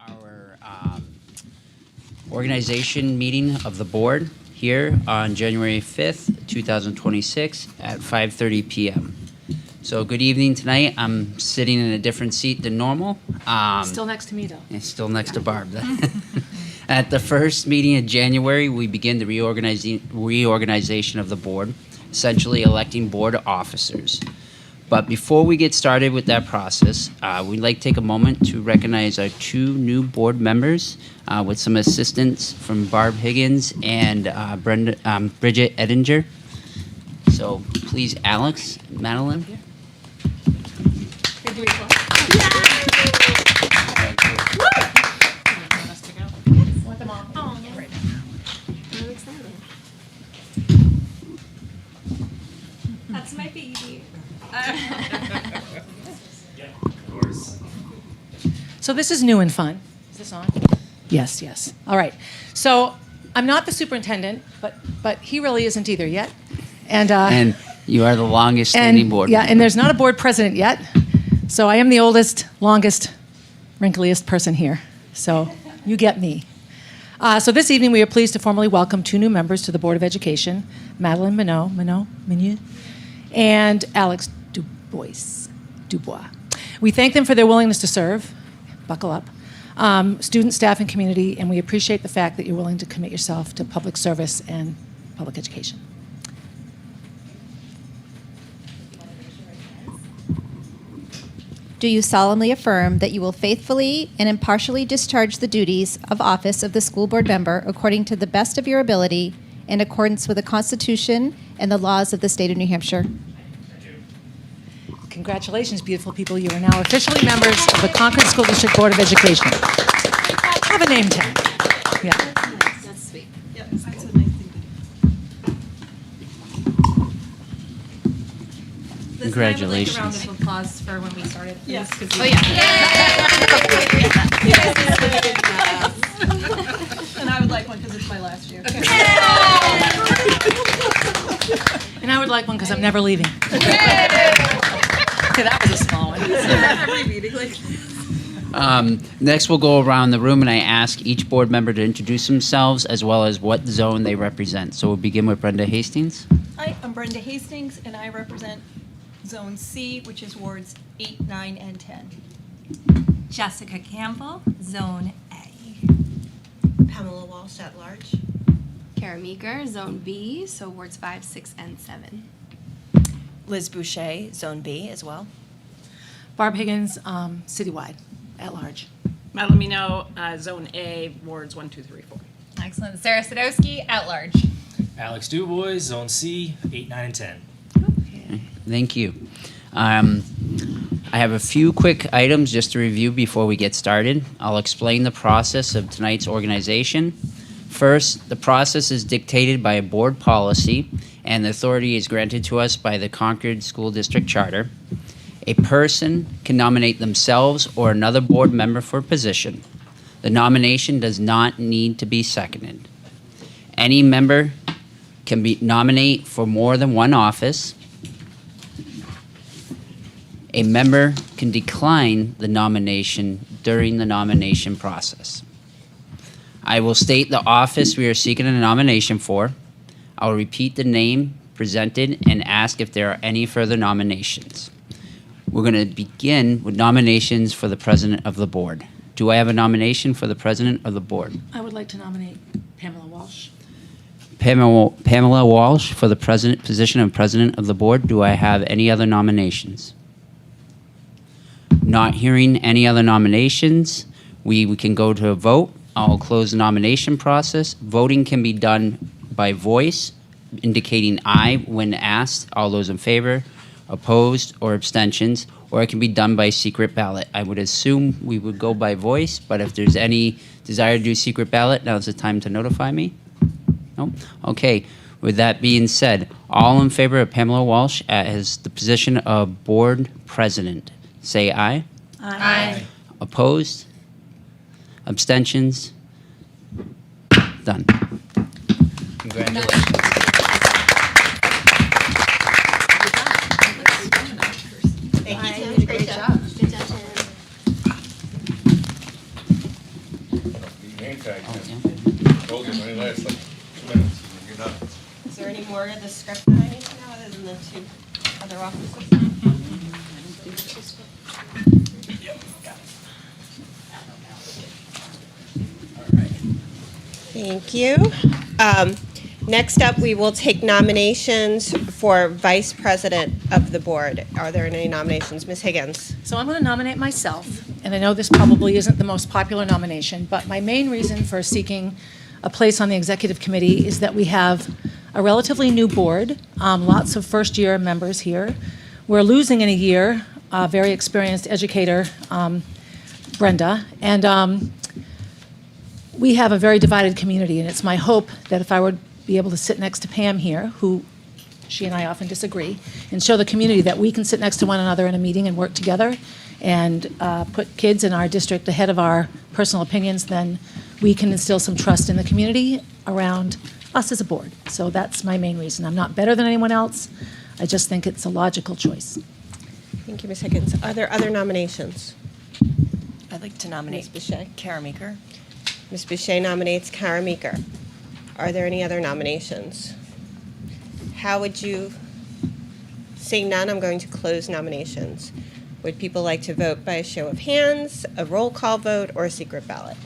our organization meeting of the board here on January 5th, 2026 at 5:30 p.m. So good evening tonight. I'm sitting in a different seat than normal. Still next to me, though. And still next to Barb. At the first meeting in January, we begin the reorganization of the board, essentially electing board officers. But before we get started with that process, we'd like to take a moment to recognize our two new board members with some assistance from Barb Higgins and Bridget Edinger. So please, Alex, Madeline. That's my baby. So this is new and fun. Is this on? Yes, yes. All right. So I'm not the superintendent, but he really isn't either yet. And you are the longest standing board yeah, member. and there's not a board president yet. So I am the oldest, longest, wrinkliest person here. So you get me. So this evening we are pleased to formally welcome two new members to the Board of Education, Madeline Minot, and Alex Dubois. We thank them for their willingness to serve. Buckle up. Student, staff, and community, and we appreciate the fact that you're willing to commit yourself to public service and public education. Do you solemnly affirm that you will faithfully and impartially discharge the duties of office of the school board member according to the best of your ability in accordance with the Constitution and the laws of the state of New Hampshire? Congratulations, beautiful people. You are now officially members of the Concord School District Board of Education. Have a name tag. Yeah. That's sweet. Yep, that's a nice thing to do. Congratulations. I would like a round of applause for when we started. Yes. Oh, yeah. And I would like one because it's my last year. And I would like one because I'm never leaving. Okay, that was a small one. Every meeting, like. Next, we'll go around the room and I ask each board member to introduce themselves as well as what zone they represent. So we'll begin with Brenda Hastings. Hi, I'm Brenda Hastings, and I represent Zone C, which is wards 8, 9, and 10. Jessica Campbell, Zone A. Pamela Walsh at large. Kara Meeker, Zone B, so wards 5, 6, and 7. Liz Boucher, Zone B as well. Barb Higgins, citywide, at large. Madeline Minot, Zone A, wards 1, 2, 3, 4. Excellent. Sarah Sadowski, at large. Alex Dubois, Zone C, 8, 9, and 10. Thank you. I have a few quick items just to review before we get started. I'll explain the process of tonight's organization. First, the process is dictated by a board policy, and the authority is granted to us by the Concord School District Charter. A person can nominate themselves or another board member for a position. The nomination does not need to be seconded. Any member can nominate for more than one office. A member can decline the nomination during the nomination process. I will state the office we are seeking a nomination for. I'll repeat the name presented and ask if there are any further nominations. We're going to begin with nominations for the president of the board. Do I have a nomination for the president of the board? I would like to nominate Pamela Walsh. Pamela Walsh for the position of president of the board. Do I have any other nominations? Not hearing any other nominations, we can go to a vote. I'll close the nomination process. Voting can be done by voice, indicating aye when asked. All those in favor, opposed, or abstentions, or it can be done by secret ballot. I would assume we would go by voice, but if there's any desire to do secret ballot, now's the time to notify me. No? Okay. With that being said, all in favor of Pamela Walsh as the position of board president, say aye. Aye. Opposed? Abstentions? Done. Congratulations. Thank you, Tim. Great job. Good job, Tim. told you, only lasts like 2 minutes, and you're done. Is there any more of the script that I need to know other than the two other offices? Thank you. Next up, we will take nominations for Vice President of the Board. Are there any nominations? Ms. Higgins? So I'm going to nominate myself, and I know this probably isn't the most popular nomination, but my main reason for seeking a place on the executive committee is that we have a relatively new board, lots of first-year members here. We're losing in a year a very experienced educator, Brenda, and we have a very divided community, and it's my hope that if I would be able to sit next to Pam here, who she and I often disagree, and show the community that we can sit next to one another in a meeting and work together and put kids in our district ahead of our personal opinions, then we can instill some trust in the community around us as a board. So that's my main reason. I'm not better than anyone else. I just think it's a logical choice. Thank you, Ms. Higgins. Are there other nominations? I'd like to nominate Ms. Boucher. Kara Meeker. Ms. Boucher nominates Kara Meeker. Are there any other nominations? How would you, seeing none, I'm going to close nominations. Would people like to vote by a show of hands, a roll call vote, or a secret ballot?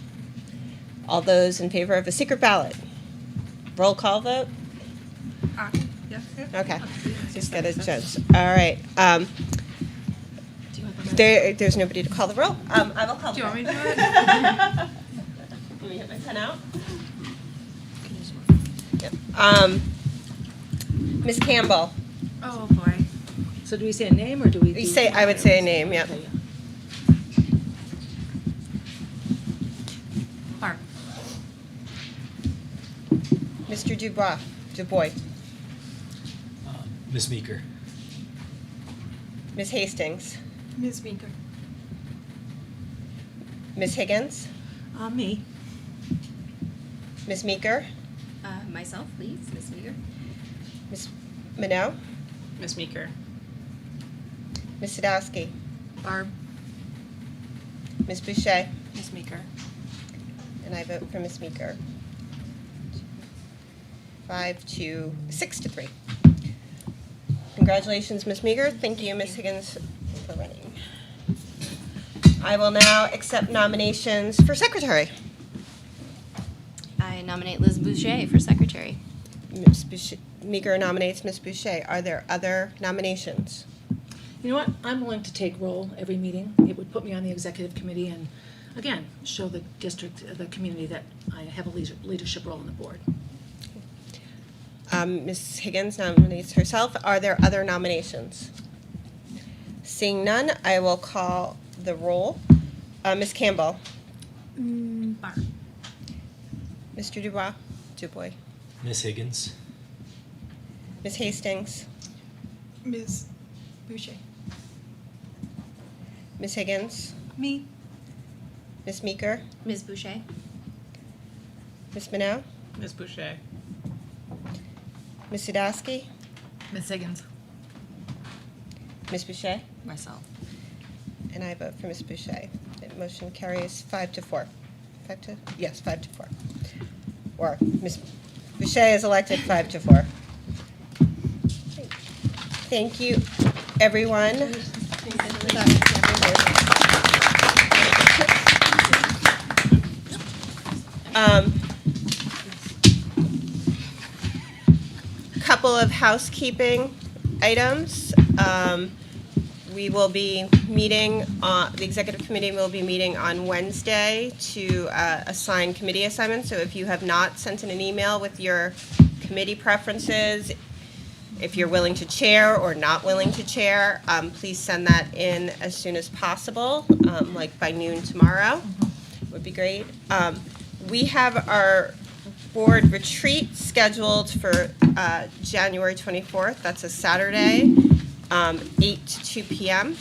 All those in favor of a secret ballot? Roll call vote? Okay, just get a chance. All right. There's nobody to call the roll. I will call the roll. Do you want me to do it? Let me get my pen out. Yep. Ms. Campbell. Oh, boy. So do we say a name or do we? You say, I would say a name, yep. Okay, yeah. Barb. Mr. Dubois. Ms. Meeker. Ms. Hastings. Ms. Meeker. Ms. Higgins. Me. Ms. Meeker. Myself, please, Ms. Meeker. Ms. Minot. Ms. Meeker. Ms. Sadowski. Barb. Ms. Boucher. Ms. Meeker. And I vote for Ms. Meeker. 6 to 3. Congratulations, Ms. Meeker. Thank you, Ms. Higgins, for running. I will now accept nominations for secretary. I nominate Liz Boucher for secretary. Ms. Meeker nominates Ms. Boucher. Are there other nominations? You know what? I'm willing to take roll every meeting. It would put me on the executive committee and, again, show the district, the community that I have a leadership role on the board. Ms. Higgins nominates herself. Are there other nominations? Seeing none, I will call the roll. Ms. Campbell. Barb. Mr. Dubois. Ms. Higgins. Ms. Hastings. Ms. Boucher. Ms. Higgins. Me. Ms. Meeker. Ms. Boucher. Ms. Minot. Ms. Boucher. Ms. Sadowski. Ms. Higgins. Ms. Boucher. Myself. And I vote for Ms. Boucher. The motion carries 5 to 4. 5 to? Yes, 5 to 4. Or Ms. Boucher is elected 5 to 4. Thank you, everyone. Couple of housekeeping items. We will be meeting, the executive committee will be meeting on Wednesday to assign committee assignments. So if you have not sent in an email with your committee preferences, if you're willing to chair or not willing to chair, please send that in as soon as possible, like by noon tomorrow. Would be great. We have our board retreat scheduled for January 24th. That's a Saturday, 8 to 2 p.m.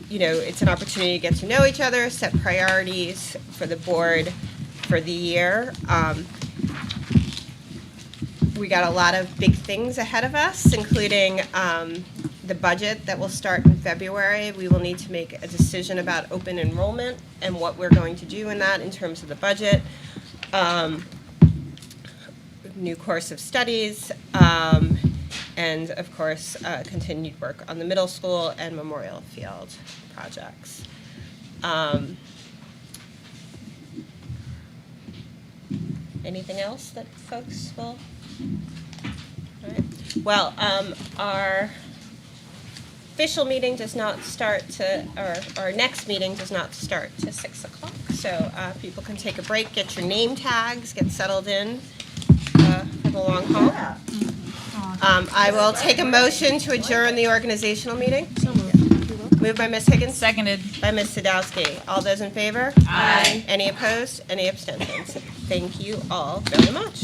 You know, it's an opportunity to get to know each other, set priorities for the board for the year. We got a lot of big things ahead of us, including the budget that will start in February. We will need to make a decision about open enrollment and what we're going to do in that in terms of the budget. new course of studies, and of course, continued work on the middle school and Memorial Field projects. Anything else that folks will? All right. Well, our official meeting does not start to, or our next meeting does not start to 6 o'clock. So people can take a break, get your name tags, get settled in for the long haul. I will take a motion to adjourn the organizational meeting. Moved by Ms. Higgins. Seconded. By Ms. Sadowski. All those in favor? Aye. Any opposed? Any abstentions? Thank you all very much.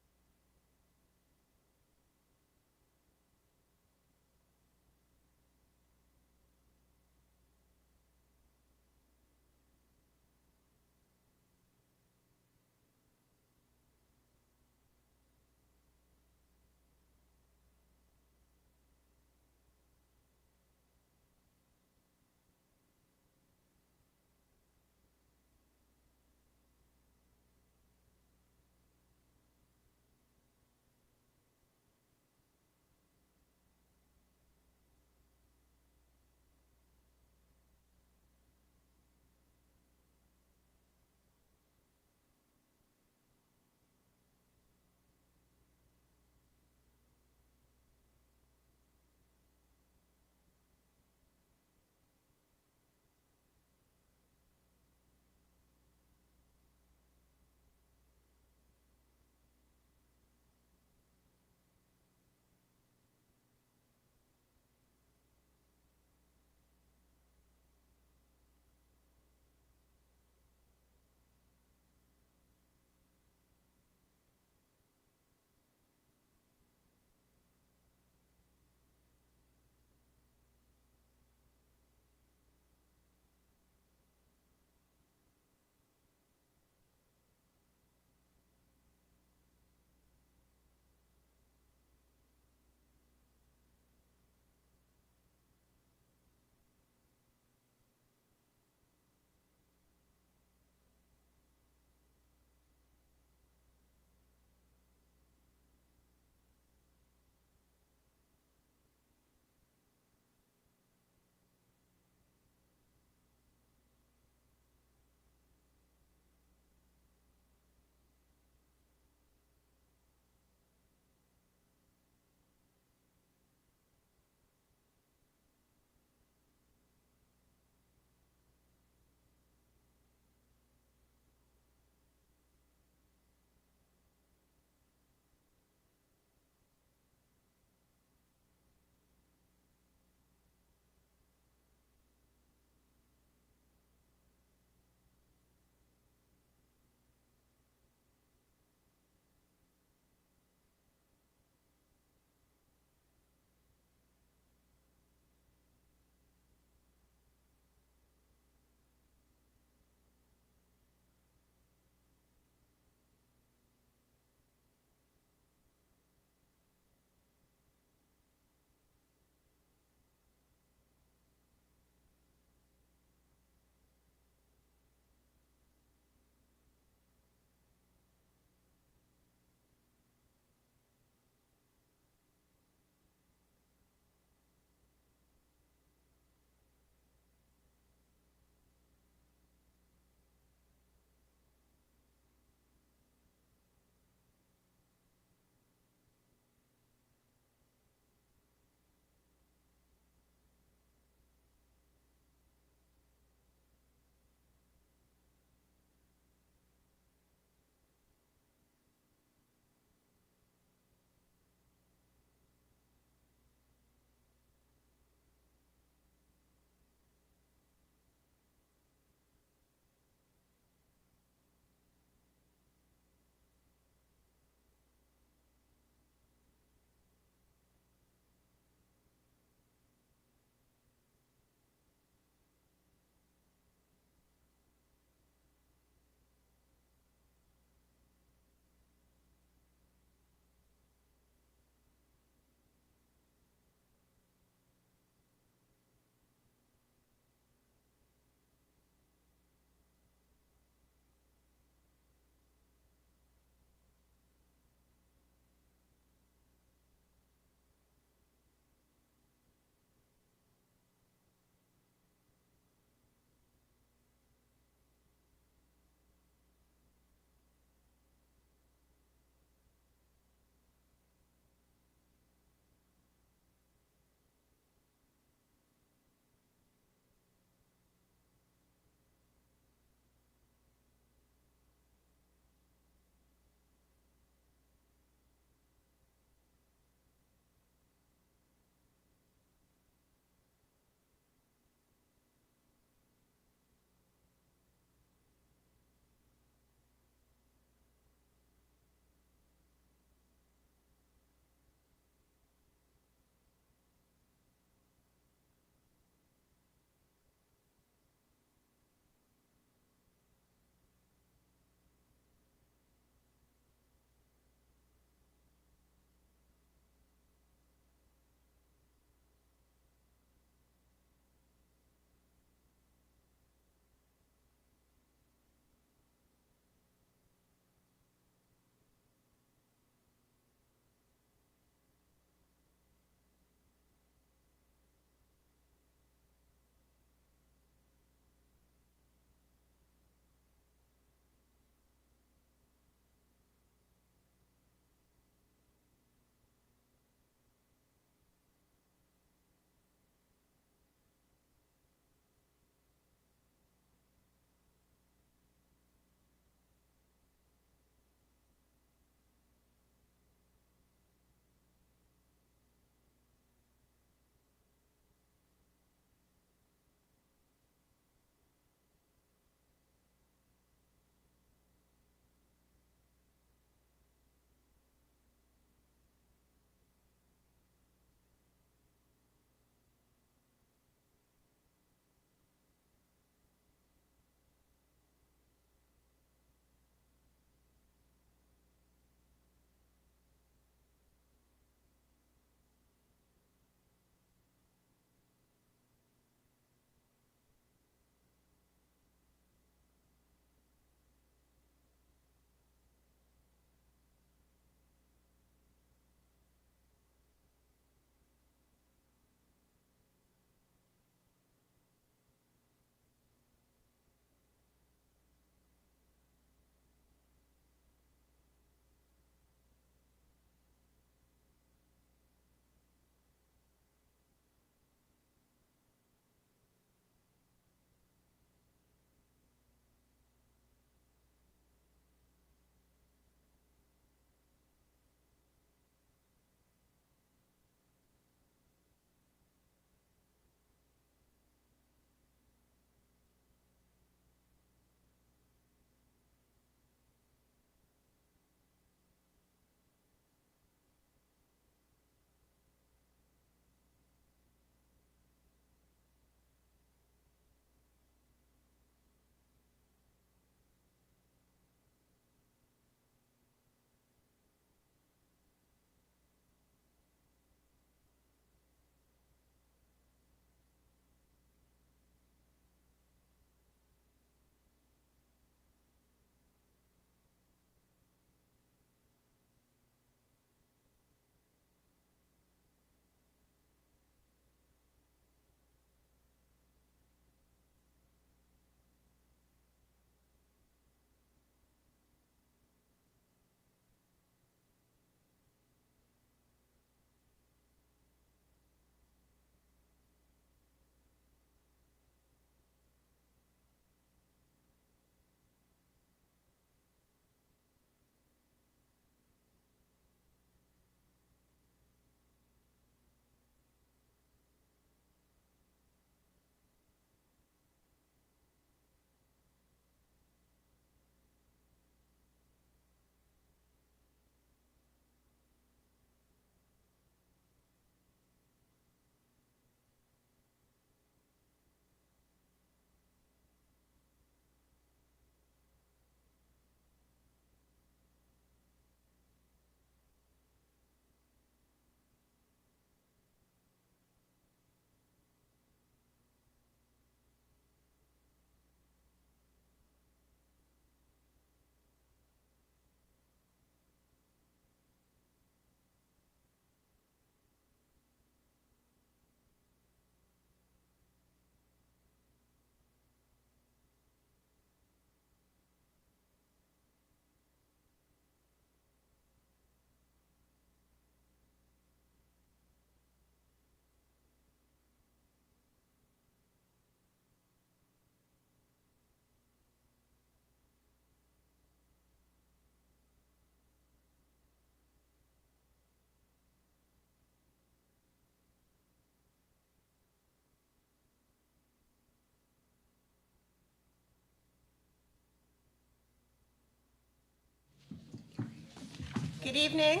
Good evening,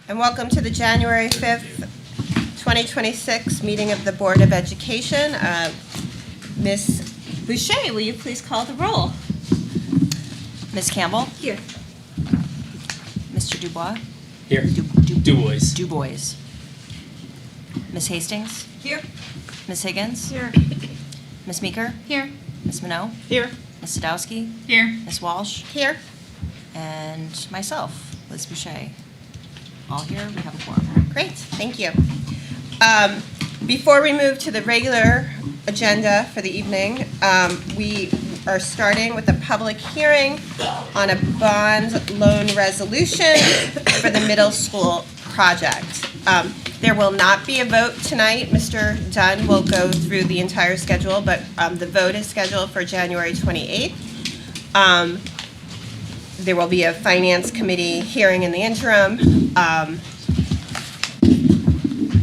and welcome to the January 5th, 2026 meeting of the Board of Education. Ms. Boucher, will you please call the roll? Ms. Campbell? Here. Mr. Dubois? Here. Dubois. Dubois. Ms. Hastings? Here. Ms. Higgins? Here. Ms. Meeker? Here. Ms. Minot? Here. Ms. Sadowski? Here. Ms. Walsh? Here. And myself, Liz Boucher. All here, we have a quorum. Great, thank you. Before we move to the regular agenda for the evening, we are starting with a public hearing on a bond loan resolution for the middle school project. There will not be a vote tonight. Mr. Dunn will go through the entire schedule, but the vote is scheduled for January 28th. There will be a finance committee hearing in the interim,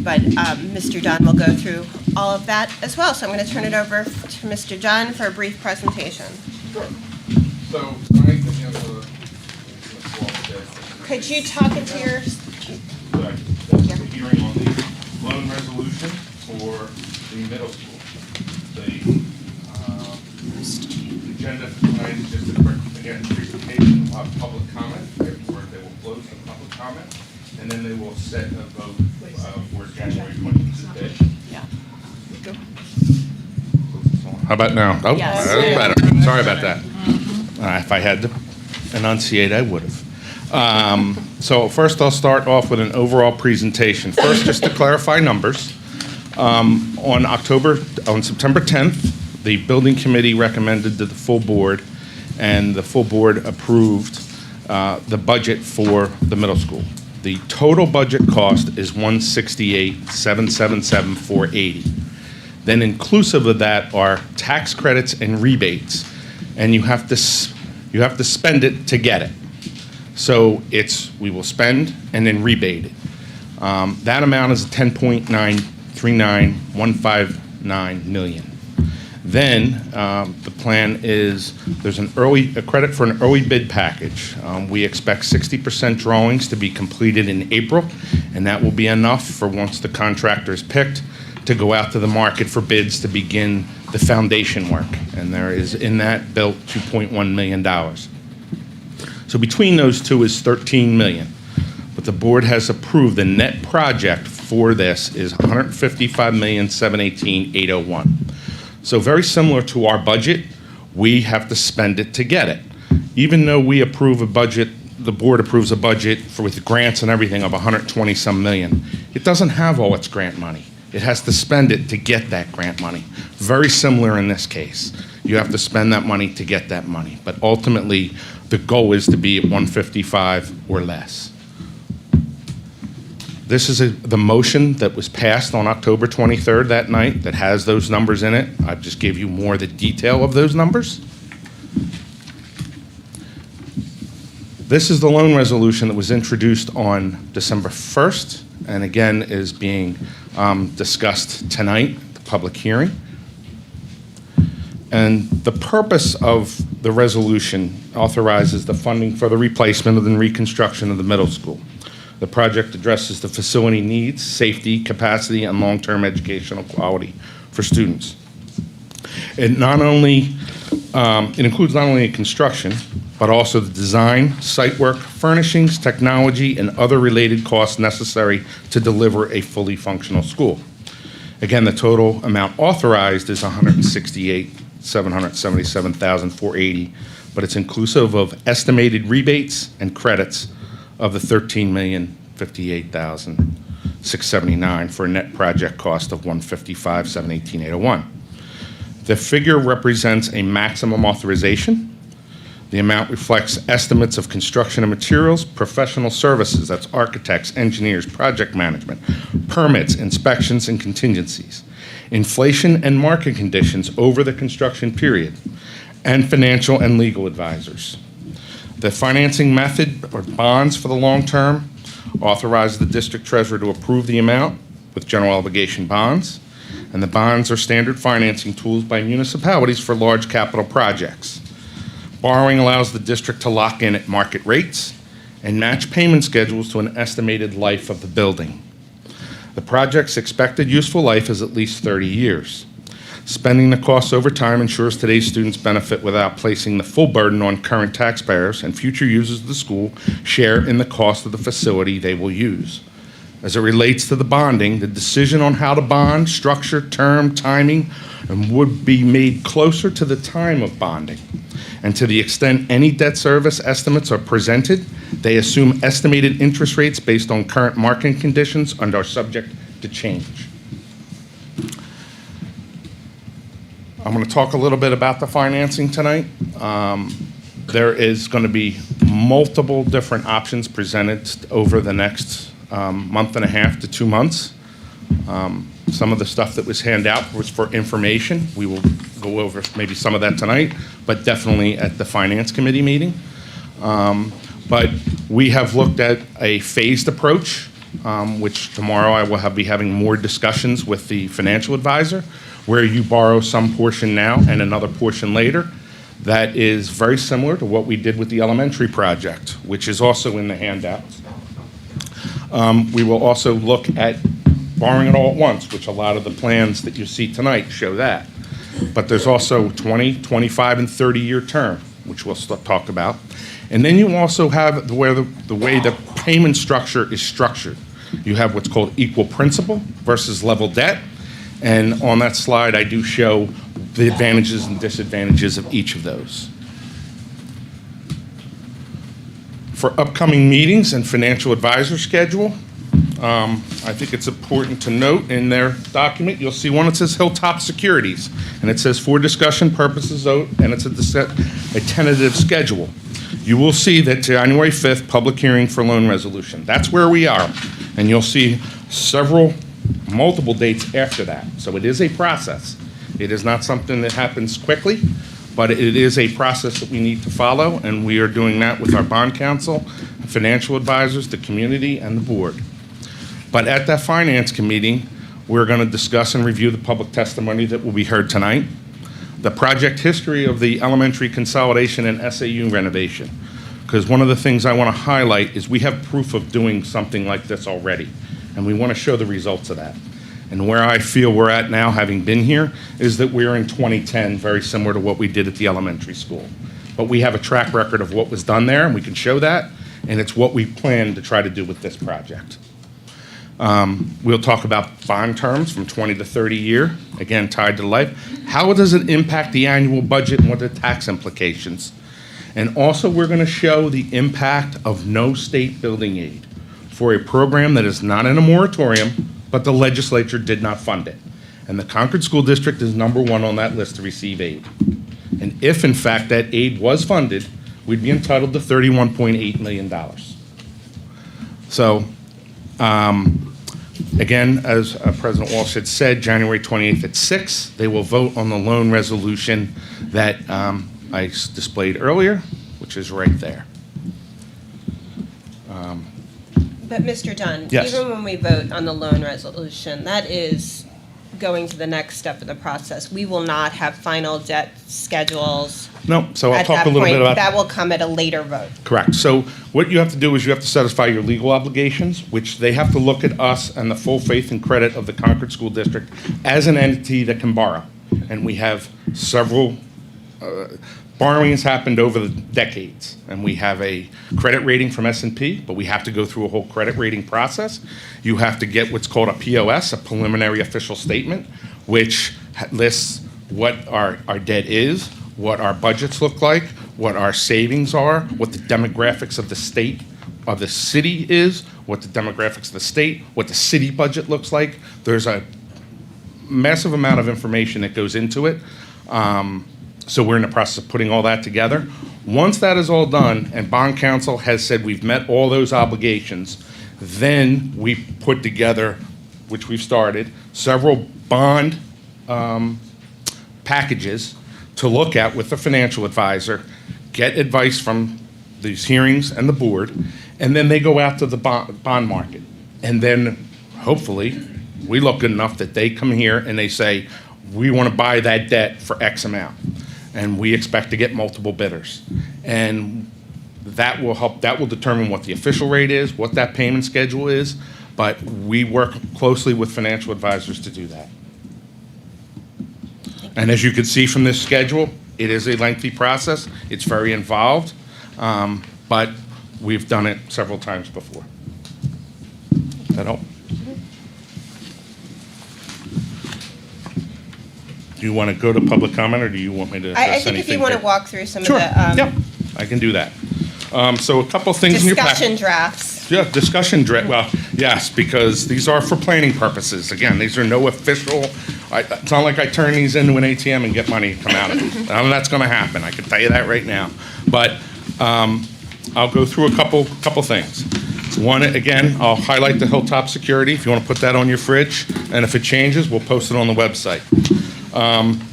but Mr. Dunn will go through all of that as well. So I'm going to turn it over to Mr. Dunn for a brief presentation. Sure. So, tonight, Could you talk into your... the hearing on the loan resolution for the middle school. The agenda for tonight is just a quick, again, presentation. We'll have public comment. Afterward, they will close the public comment, and then they will set a vote for January 20th day. Yeah. How about now? Oh, Yes. that's better. Sorry about that. If I had to enunciate, I would have. So first, I'll start off with an overall presentation. First, just to clarify numbers. On September 10th, the building committee recommended to the full board, and the full board approved the budget for the middle school. The total budget cost is $168,777,480. Then inclusive of that are tax credits and rebates, and you have to spend it to get it. So we will spend and then rebate it. That amount is $10.939159 million. Then the plan is there's a credit for an early bid package. We expect 60% drawings to be completed in April, and that will be enough for once the contractor is picked to go out to the market for bids to begin the foundation work. And there is in that built $2.1 million. So between those two is $13 million. But the board has approved the net project for this is $155,718,801. So very similar to our budget, we have to spend it to get it. Even though we approve a budget, the board approves a budget with grants and everything of 120-some million, it doesn't have all its grant money. It has to spend it to get that grant money. Very similar in this case. You have to spend that money to get that money. But ultimately, the goal is to be at 155 or less. This is the motion that was passed on October 23rd that night that has those numbers in it. I just gave you more of the detail of those numbers. This is the loan resolution that was introduced on December 1st and again is being discussed tonight, the public hearing. And the purpose of the resolution authorizes the funding for the replacement and reconstruction of the middle school. The project addresses the facility needs, safety, capacity, and long-term educational quality for students. It includes not only construction, but also the design, site work, furnishings, technology, and other related costs necessary to deliver a fully functional school. Again, the total amount authorized is $168,777,480, but it's inclusive of estimated rebates and credits of the $13,058,679 for a net project cost of $155,718,801. The figure represents a maximum authorization. The amount reflects estimates of construction and materials, professional services, that's architects, engineers, project management, permits, inspections, and contingencies, inflation and market conditions over the construction period, and financial and legal advisors. The financing method, or bonds for the long term, authorize the district treasurer to approve the amount with general obligation bonds, and the bonds are standard financing tools by municipalities for large capital projects. Borrowing allows the district to lock in at market rates, and match payment schedules to an estimated life of the building. The project's expected useful life is at least 30 years. Spending the costs over time ensures today's students benefit without placing the full burden on current taxpayers, and future users of the school share in the cost of the facility they will use. As it relates to the bonding, the decision on how to bond, structure, term, timing, and would be made closer to the time of bonding. And to the extent any debt service estimates are presented, they assume estimated interest rates based on current market conditions and are subject to change. I'm going to talk a little bit about the financing tonight. There is going to be multiple different options presented over the next month and a half to 2 months. Some of the stuff that was handed out was for information. We will go over maybe some of that tonight, but definitely at the Finance Committee meeting. But we have looked at a phased approach, which tomorrow I will be having more discussions with the financial advisor, where you borrow some portion now and another portion later. That is very similar to what we did with the elementary project, which is also in the handouts. We will also look at borrowing it all at once, which a lot of the plans that you see tonight show that. But there's also 20, 25, and 30-year term, which we'll talk about. And then you also have the way the payment structure is structured. You have what's called equal principal versus level debt. And on that slide, I do show the advantages and disadvantages of each of those. For upcoming meetings and financial advisor schedule, I think it's important to note in their document, you'll see one that says Hilltop Securities, and it says for discussion purposes, and it's a tentative schedule. You will see that January 5th, public hearing for loan resolution. That's where we are, and you'll see multiple dates after that. So it is a process. It is not something that happens quickly, but it is a process that we need to follow, and we are doing that with our bond counsel, financial advisors, the community, and the board. But at that finance committee, we're going to discuss and review the public testimony that will be heard tonight, the project history of the elementary consolidation and SAU renovation. Because one of the things I want to highlight is we have proof of doing something like this already, and we want to show the results of that. And where I feel we're at now, having been here, is that we're in 2010, very similar to what we did at the elementary school. But we have a track record of what was done there, and we can show that, and it's what we plan to try to do with this project. We'll talk about bond terms from 20 to 30 year, again, tied to life. How does it impact the annual budget and what are the tax implications? And also, we're going to show the impact of no state building aid for a program that is not in a moratorium, but the legislature did not fund it. And the Concord School District is #1 on that list to receive aid. And if, in fact, that aid was funded, we'd be entitled to $31.8 million. So, again, as President Walsh had said, January 28th at 6, they will vote on the loan resolution that I displayed earlier, which is right there. But Mr. Dunn, Yes. even when we vote on the loan resolution, that is going to the next step of the process. We will not have final debt schedules. No, so I'll At talk that a little point, bit about that will come at a later vote. Correct. So what you have to do is you have to satisfy your legal obligations, which they have to look at us and the full faith and credit of the Concord School District as an entity that can borrow. And we have several, borrowing has happened over the decades. And we have a credit rating from S&P, but we have to go through a whole credit rating process. You have to get what's called a POS, a preliminary official statement, which lists what our debt is, what our budgets look like, what our savings are, what the demographics of the state, of the city is, what the demographics of the state, what the city budget looks like. There's a massive amount of information that goes into it. So we're in the process of putting all that together. Once that is all done, and bond counsel has said we've met all those obligations, then we put together, which we've started, several bond packages to look at with the financial advisor, get advice from these hearings and the board, and then they go out to the bond market. And then, hopefully, we look good enough that they come here and they say, we want to buy that debt for X amount. And we expect to get multiple bidders. And that will help, that will determine what the official rate is, what that payment schedule is, but we work closely with financial advisors to do that. And as you can see from this schedule, it is a lengthy process. It's very involved, but we've done it several times before. Does that help? Do you want to go to public comment, or do you want me to address I anything? think if you want to here? walk through some Sure, of the yep, I can do that. So a couple things in your packet. discussion drafts. Yeah, well, yes, because these are for planning purposes. Again, these are no official, it's not like I turn these into an ATM and get money to come out of it. That's going to happen, I can tell you that right now. But I'll go through a couple things. One, again, I'll highlight the Hilltop Security, if you want to put that on your fridge, and if it changes, we'll post it on the website.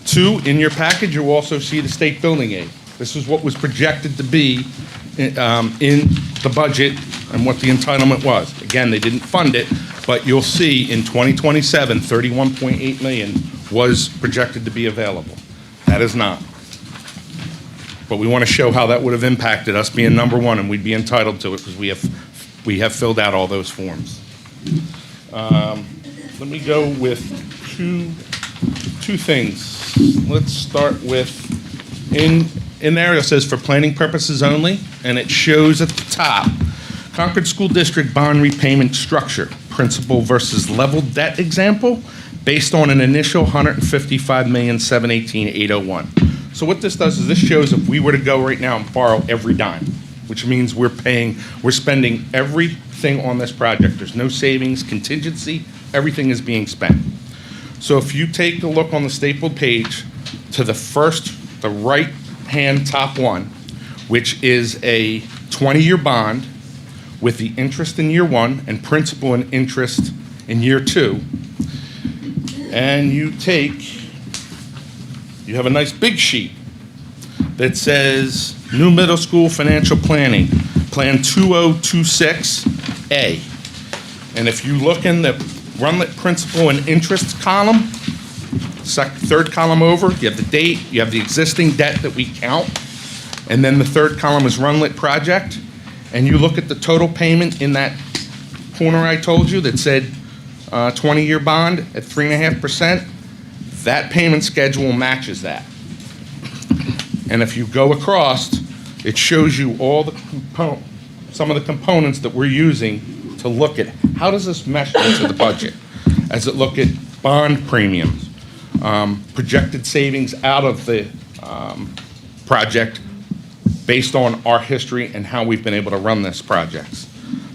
Two, in your package, you'll also see the state building aid. This is what was projected to be in the budget and what the entitlement was. Again, they didn't fund it, but you'll see in 2027, 31.8 million was projected to be available. That is not. But we want to show how that would have impacted us being number one, and we'd be entitled to it because we have filled out all those forms. Let me go with two things. Let's start with, in there it says for planning purposes only, and it shows at the top, Concord School District bond repayment structure, principal versus level debt example, based on an initial $155,718,801. So what this does is this shows if we were to go right now and borrow every dime, which means we're spending everything on this project. There's no savings, contingency, everything is being spent. So if you take a look on the stapled page to the right-hand top one, which is a 20-year bond with the interest in year one and principal and interest in year two, and you have a nice big sheet that says New Middle School Financial Planning, Plan 2026A. And if you look in the Runlet principal and interest column, third column over, you have the date, you have the existing debt that we count, and then the third column is Runlet project. And you look at the total payment in that corner I told you that said 20-year bond at 3.5%, that payment schedule matches that. And if you go across, it shows you all the some of the components that we're using to look at how does this mesh into the budget, as it look at bond premiums, projected savings out of the project based on our history and how we've been able to run this project.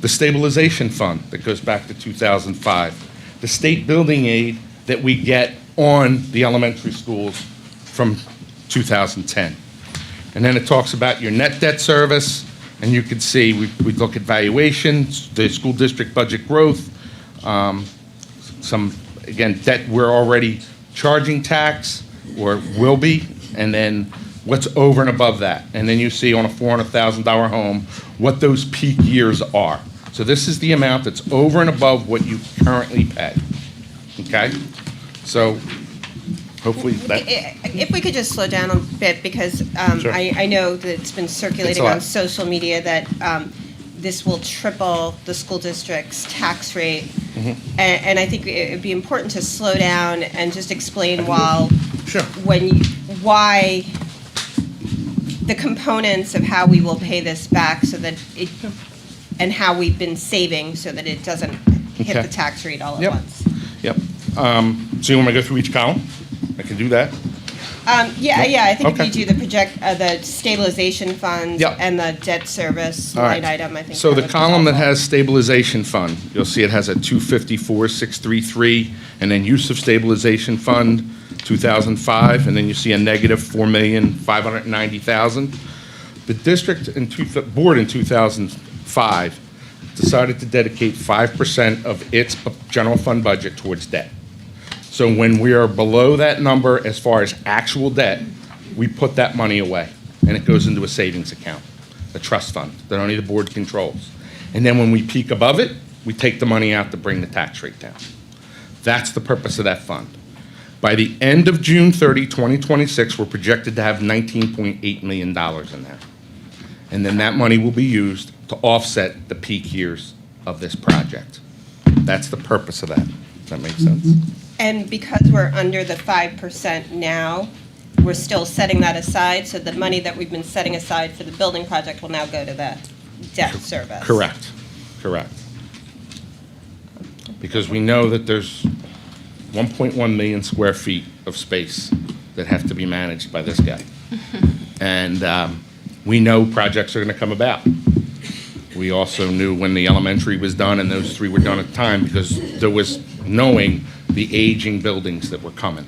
The stabilization fund that goes back to 2005, the state building aid that we get on the elementary schools from 2010. And then it talks about your net debt service, and you can see we look at valuations, the school district budget growth, some, again, debt we're already charging tax or will be, and then what's over and above that. And then you see on a $400,000 home what those peak years are. So this is the amount that's over and above what you currently pay. Okay? So hopefully that. If we could just slow down a bit, because Sure. I know that it's been circulating It's a lot. on social media that this will triple the school district's tax rate. Mm-hmm. And I think it would be important to slow down and just explain Sure. why the components of how we will pay this back so that it, and how we've been saving so that it doesn't hit Okay. the tax rate all at Yep. once. Yep. So you want me to go through each column? I can do that. Yeah, I think Okay. if you do the stabilization fund Yep. and the debt service All right. line item, I think. So that the would be column that helpful. has stabilization fund, you'll see it has a 254,633, and then use of stabilization fund, 2005, and then you see a negative 4,590,000. The district board in 2005 decided to dedicate 5% of its general fund budget towards debt. So when we are below that number as far as actual debt, we put that money away, and it goes into a savings account, a trust fund that only the board controls. And then when we peak above it, we take the money out to bring the tax rate down. That's the purpose of that fund. By the end of June 30, 2026, we're projected to have $19.8 million in there. And then that money will be used to offset the peak years of this project. That's the purpose of that. Does that make sense? And because we're under the 5% now, we're still setting that aside, so the money that we've been setting aside for the building project will now go to the debt service? Correct, correct. Because we know that there's 1.1 million square feet of space that have to be managed by this guy. And we know projects are going to come about. We also knew when the elementary was done, and those three were done at the time, because there was knowing the aging buildings that were coming.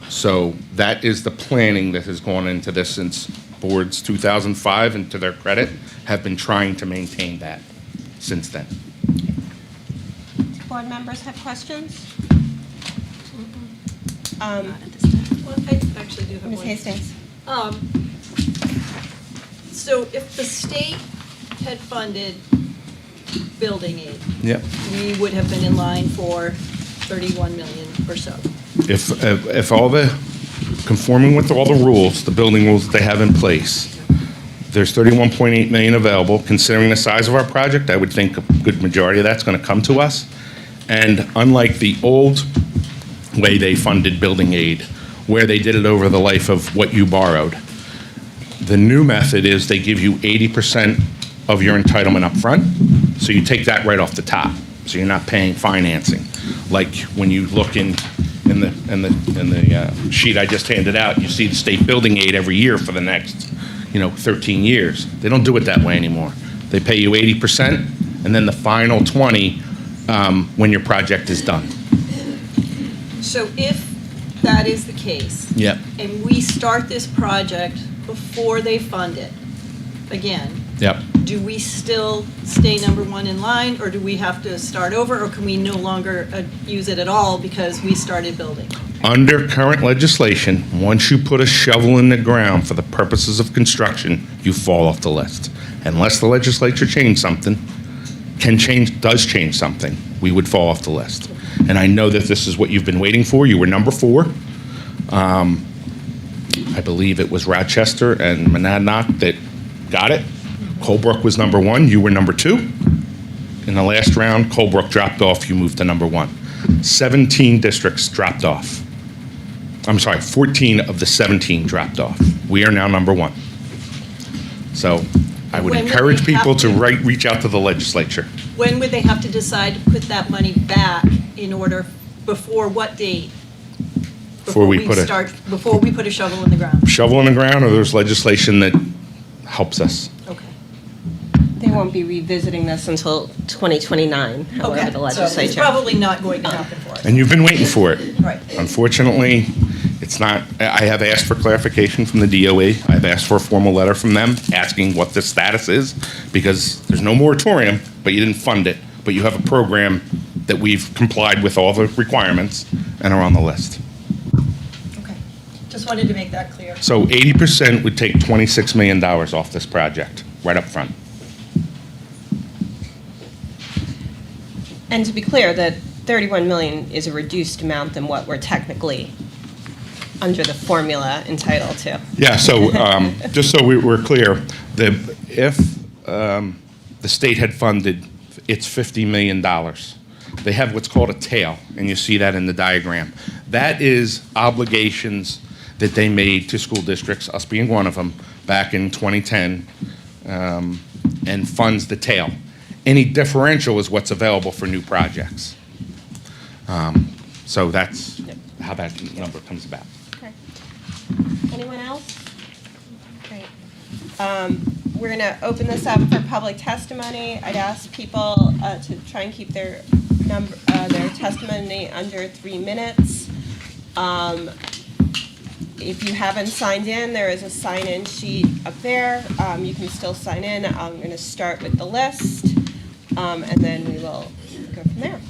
So that is the planning that has gone into this since boards 2005, and to their credit, have been trying to maintain that since then. Board members have questions? Well, I actually do have Ms. one. Hastings? So if the state had funded building aid, Yep. we would have been in line for 31 million or so. If all the, conforming with all the rules, the building rules that they have in place, there's 31.8 million available. Considering the size of our project, I would think a good majority of that's going to come to us. And unlike the old way they funded building aid, where they did it over the life of what you borrowed, the new method is they give you 80% of your entitlement up front, so you take that right off the top, so you're not paying financing. Like when you look in the sheet I just handed out, you see the state building aid every year for the next, 13 years. They don't do it that way anymore. They pay you 80%, and then the final 20 when your project is done. So if that is the case. Yep. And we start this project before they fund it, again, Yep. do we still stay number one in line, or do we have to start over, or can we no longer use it at all because we started building? Under current legislation, once you put a shovel in the ground for the purposes of construction, you fall off the list. Unless the legislature does change something, we would fall off the list. And I know that this is what you've been waiting for. You were number 4. I believe it was Rochester and Monadnock that got it. Colebrook was number 1. You were number 2. In the last round, Colebrook dropped off. You moved to number 1. 17 districts dropped off. I'm sorry, 14 of the 17 dropped off. We are now number 1. So I would When would encourage we have people to to- reach out to the legislature. When would they have to decide to put that money back in order, before what date? Before we put Before we put a shovel in the ground? shovel in the ground, or there's legislation that helps us. Okay. They won't be revisiting this until 2029, however Okay, the so it's legislature. probably not going to happen for us. And you've been waiting for it. Right. Unfortunately, it's not, I have asked for clarification from the DOE. I've asked for a formal letter from them asking what the status is, because there's no moratorium, but you didn't fund it. But you have a program that we've complied with all the requirements and are on the list. Okay. Just wanted to make that clear. So 80% would take $26 million off this project, right up front. And to be clear, that 31 million is a reduced amount than what we're technically under the formula entitled to. Yeah, so just so we're clear, if the state had funded its $50 million, they have what's called a tail, and you see that in the diagram. That is obligations that they made to school districts, us being one of them, back in 2010, and funds the tail. Any differential is what's available for new projects. So that's how that number comes about. Okay. Anyone else? Great. We're going to open this up for public testimony. I'd ask people to try and keep their testimony under 3 minutes. If you haven't signed in, there is a sign-in sheet up there. You can still sign in. I'm going to start with the list, and then we will go from there.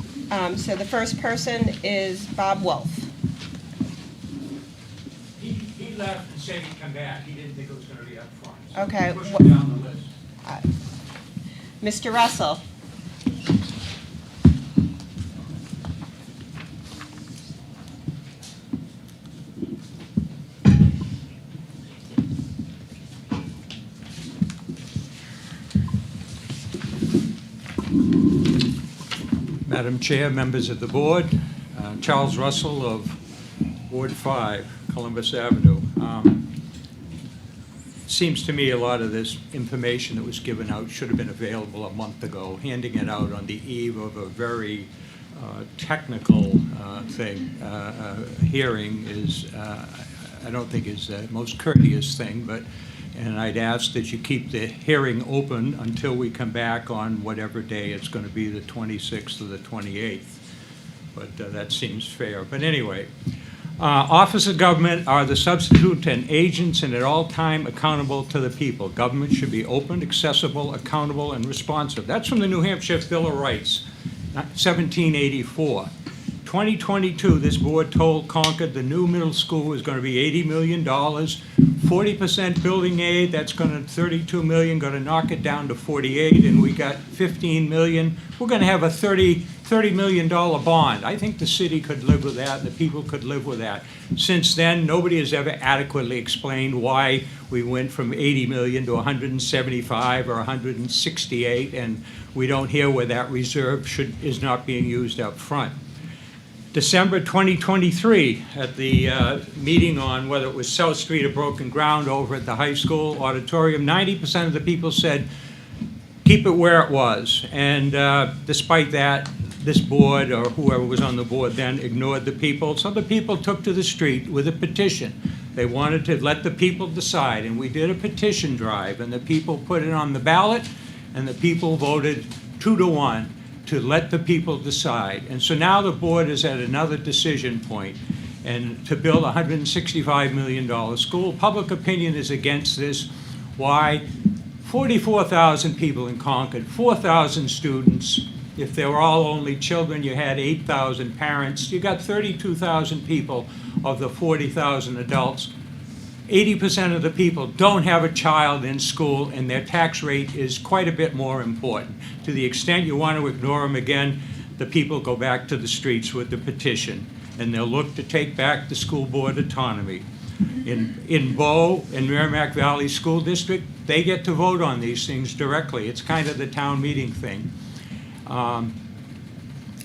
So the first person is Bob Wolf. He left and said he'd come back. He didn't think it was going to be up front. So Okay. Push him down the list. Mr. Russell. Madam Chair, members of the board, Charles Russell of Ward 5, Columbus Avenue. Seems to me a lot of this information that was given out should have been available a month ago. Handing it out on the eve of a very technical hearing is, I don't think is the most courteous thing, and I'd ask that you keep the hearing open until we come back on whatever day it's going to be, the 26th or the 28th. But that seems fair. But anyway, office of government are the substitute and agents and at all time accountable to the people. Government should be open, accessible, accountable, and responsive. That's from the New Hampshire Bill of Rights, 1784. 2022, this board told Concord the new middle school was going to be $80 million, 40% building aid, that's going to $32 million, going to knock it down to 48, and we got $15 million. We're going to have a $30 million bond. I think the city could live with that, the people could live with that. Since then, nobody has ever adequately explained why we went from 80 million to 175 or 168, and we don't hear where that reserve is not being used up front. December 2023, at the meeting on whether it was South Street or broken ground over at the high school auditorium, 90% of the people said, keep it where it was. And despite that, this board, or whoever was on the board then, ignored the people. So the people took to the street with a petition. They wanted to let the people decide, and we did a petition drive, and the people put it on the ballot, and the people voted 2-1. To let the people decide. And so now the board is at another decision point, and to build a $165 million school. Public opinion is against this. Why? 44,000 people in Concord, 4,000 students. If they were all only children, you had 8,000 parents. You got 32,000 people of the 40,000 adults. 80% of the people don't have a child in school, and their tax rate is quite a bit more important. To the extent you want to ignore them again, the people go back to the streets with the petition, and they'll look to take back the school board autonomy. In Bow and Merrimack Valley School District, they get to vote on these things directly. It's kind of the town meeting thing.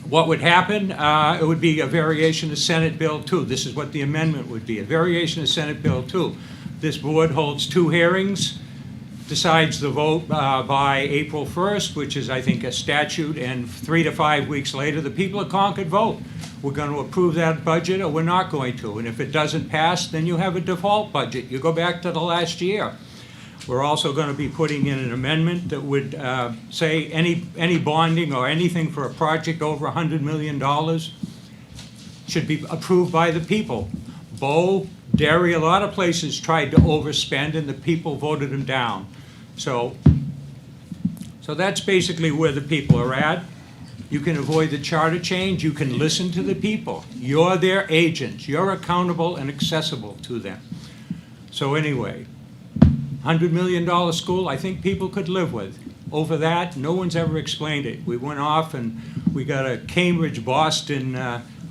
What would happen? It would be a variation of Senate Bill 2. This is what the amendment would be, a variation of Senate Bill 2. This board holds 2 hearings, decides the vote by April 1st, which is, I think, a statute, and 3 to 5 weeks later, the people of Concord vote. We're going to approve that budget, or we're not going to. And if it doesn't pass, then you have a default budget. You go back to the last year. We're also going to be putting in an amendment that would say any bonding or anything for a project over $100 million should be approved by the people. Bow, Derry, a lot of places tried to overspend, and the people voted them down. So that's basically where the people are at. You can avoid the charter change. You can listen to the people. You're their agents. You're accountable and accessible to them. So anyway, $100 million school, I think people could live with. Over that, no one's ever explained it. We went off and we got a Cambridge, Boston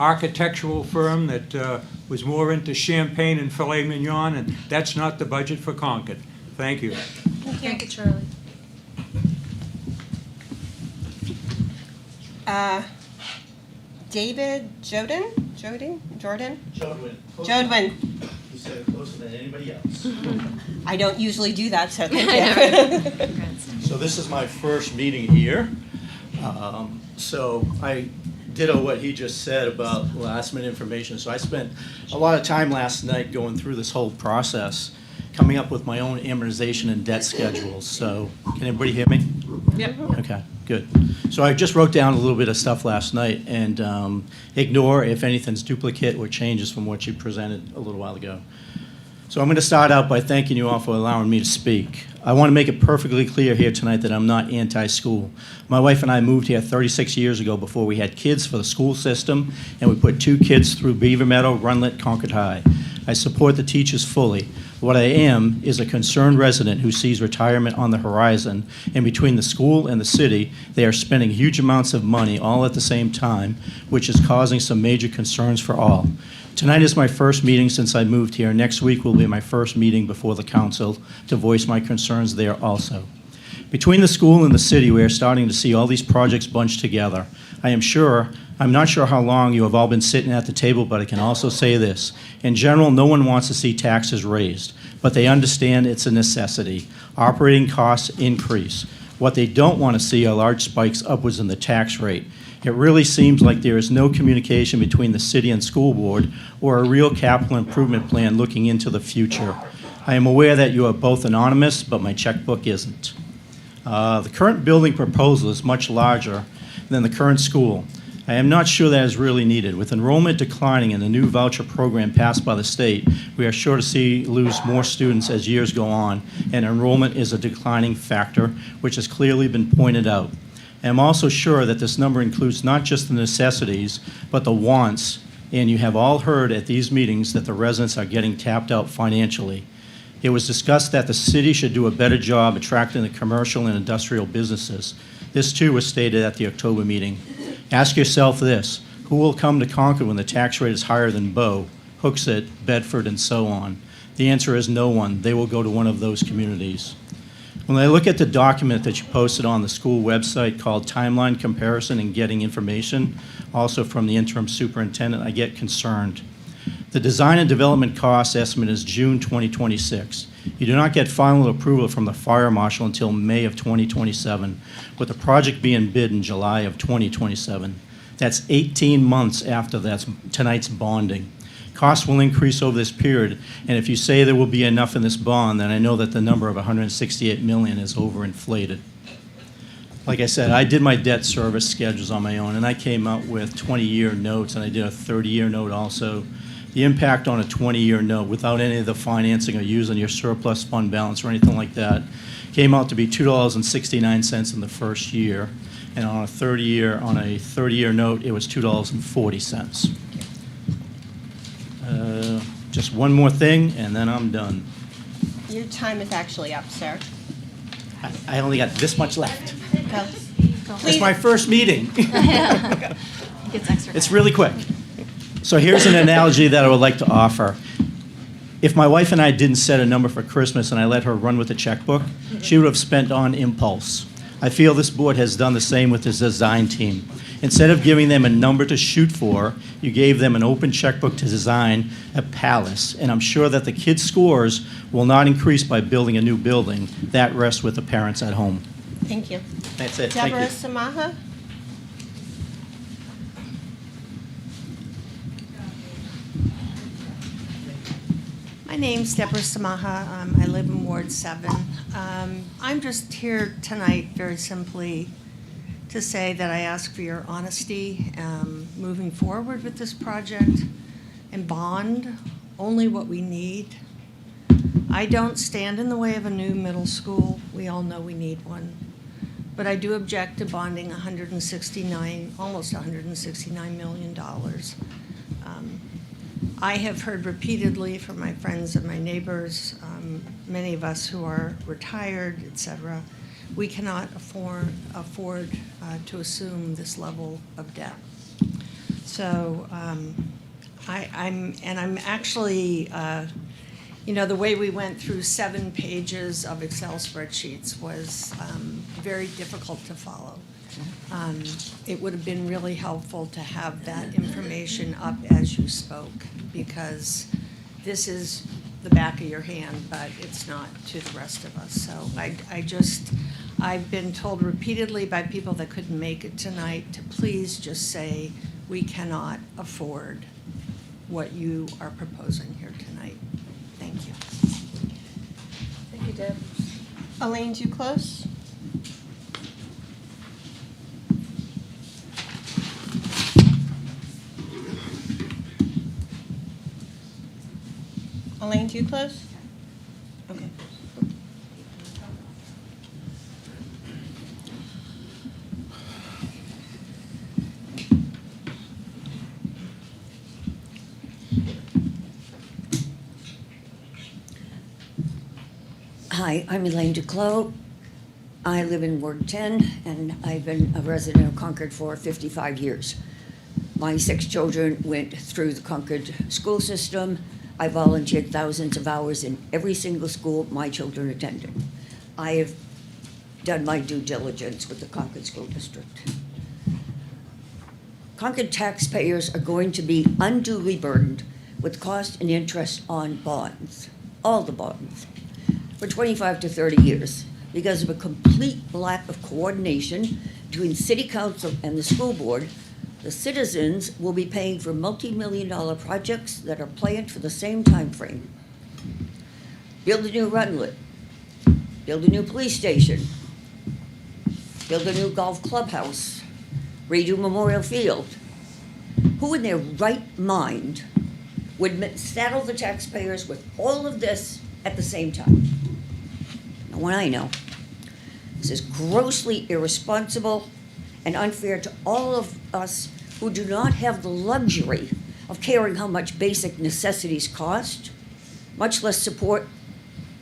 architectural firm that was more into champagne and filet mignon, and that's not the budget for Concord. Thank you. Thank you, Charlie. David Jordan? Jodwin. You said it closer than anybody else. I don't usually do that, so thank you. So this is my first meeting here. So I ditto what he just said about last minute information. So I spent a lot of time last night going through this whole process, coming up with my own amortization and debt schedules. So can everybody hear me? Yep. Okay, good. So I just wrote down a little bit of stuff last night, and ignore if anything's duplicate or changes from what you presented a little while ago. So I'm going to start out by thanking you all for allowing me to speak. I want to make it perfectly clear here tonight that I'm not anti-school. My wife and I moved here 36 years ago before we had kids for the school system, and we put 2 kids through Beaver Meadow, Runlet, Concord High. I support the teachers fully. What I am is a concerned resident who sees retirement on the horizon, and between the school and the city, they are spending huge amounts of money all at the same time, which is causing some major concerns for all. Tonight is my first meeting since I moved here. Next week will be my first meeting before the council to voice my concerns there also. Between the school and the city, we are starting to see all these projects bunched together. I'm not sure how long you have all been sitting at the table, but I can also say this. In general, no one wants to see taxes raised, but they understand it's a necessity. Operating costs increase. What they don't want to see are large spikes upwards in the tax rate. It really seems like there is no communication between the city and school board or a real capital improvement plan looking into the future. I am aware that you are both anonymous, but my checkbook isn't. The current building proposal is much larger than the current school. I am not sure that is really needed. With enrollment declining and the new voucher program passed by the state, we are sure to lose more students as years go on, and enrollment is a declining factor, which has clearly been pointed out. I am also sure that this number includes not just the necessities, but the wants, and you have all heard at these meetings that the residents are getting tapped out financially. It was discussed that the city should do a better job attracting the commercial and industrial businesses. This too was stated at the October meeting. Ask yourself this: who will come to Concord when the tax rate is higher than Bow, Hooksett, Bedford, and so on? The answer is no one. They will go to one of those communities. When I look at the document that you posted on the school website called Timeline Comparison and Getting Information, also from the interim superintendent, I get concerned. The design and development cost estimate is June 2026. You do not get final approval from the fire marshal until May of 2027, with the project being bid in July of 2027. That's 18 months after tonight's bonding. Costs will increase over this period, and if you say there will be enough in this bond, then I know that the number of $168 million is overinflated. Like I said, I did my debt service schedules on my own, and I came out with 20-year notes, and I did a 30-year note also. The impact on a 20-year note without any of the financing or using your surplus fund balance or anything like that came out to be $2.69 in the first year, and on a 30-year note, it was $2.40. Just one more thing, and then I'm done. Your time is actually up, sir. I only got this much left. Go. It's my first meeting. Gets extra It's time. really quick. So here's an analogy that I would like to offer. If my wife and I didn't set a number for Christmas and I let her run with the checkbook, she would have spent on impulse. I feel this board has done the same with this design team. Instead of giving them a number to shoot for, you gave them an open checkbook to design a palace. And I'm sure that the kids' scores will not increase by building a new building. That rests with the parents at home. Thank you. That's it. Thank Deborah you. Samaha? My name's Deborah Samaha. I live in Ward 7. I'm just here tonight very simply to say that I ask for your honesty moving forward with this project and bond only what we need. I don't stand in the way of a new middle school. We all know we need one. But I do object to bonding almost $169 million. I have heard repeatedly from my friends and my neighbors, many of us who are retired, et cetera, we cannot afford to assume this level of debt. So I'm actually, the way we went through 7 pages of Excel spreadsheets was very difficult to follow. It would have been really helpful to have that information up as you spoke, because this is the back of your hand, but it's not to the rest of us. So I've been told repeatedly by people that couldn't make it tonight to please just say, we cannot afford what you are proposing here tonight. Thank you. Thank you, Deb. Elaine Duclos? Elaine Duclos? Okay. Hi, I'm Elaine Duclos. I live in Ward 10, and I've been a resident of Concord for 55 years. My 6 children went through the Concord school system. I volunteered thousands of hours in every single school my children attended. I have done my due diligence with the Concord School District. Concord taxpayers are going to be unduly burdened with cost and interest on bonds, all the bonds, for 25 to 30 years because of a complete lack of coordination between City Council and the school board. The citizens will be paying for multi-million-dollar projects that are planned for the same time frame. Build a new Runlet, build a new police station, build a new golf clubhouse, redo Memorial Field. Who in their right mind would saddle the taxpayers with all of this at the same time? No one I know. This is grossly irresponsible and unfair to all of us who do not have the luxury of caring how much basic necessities cost, much less support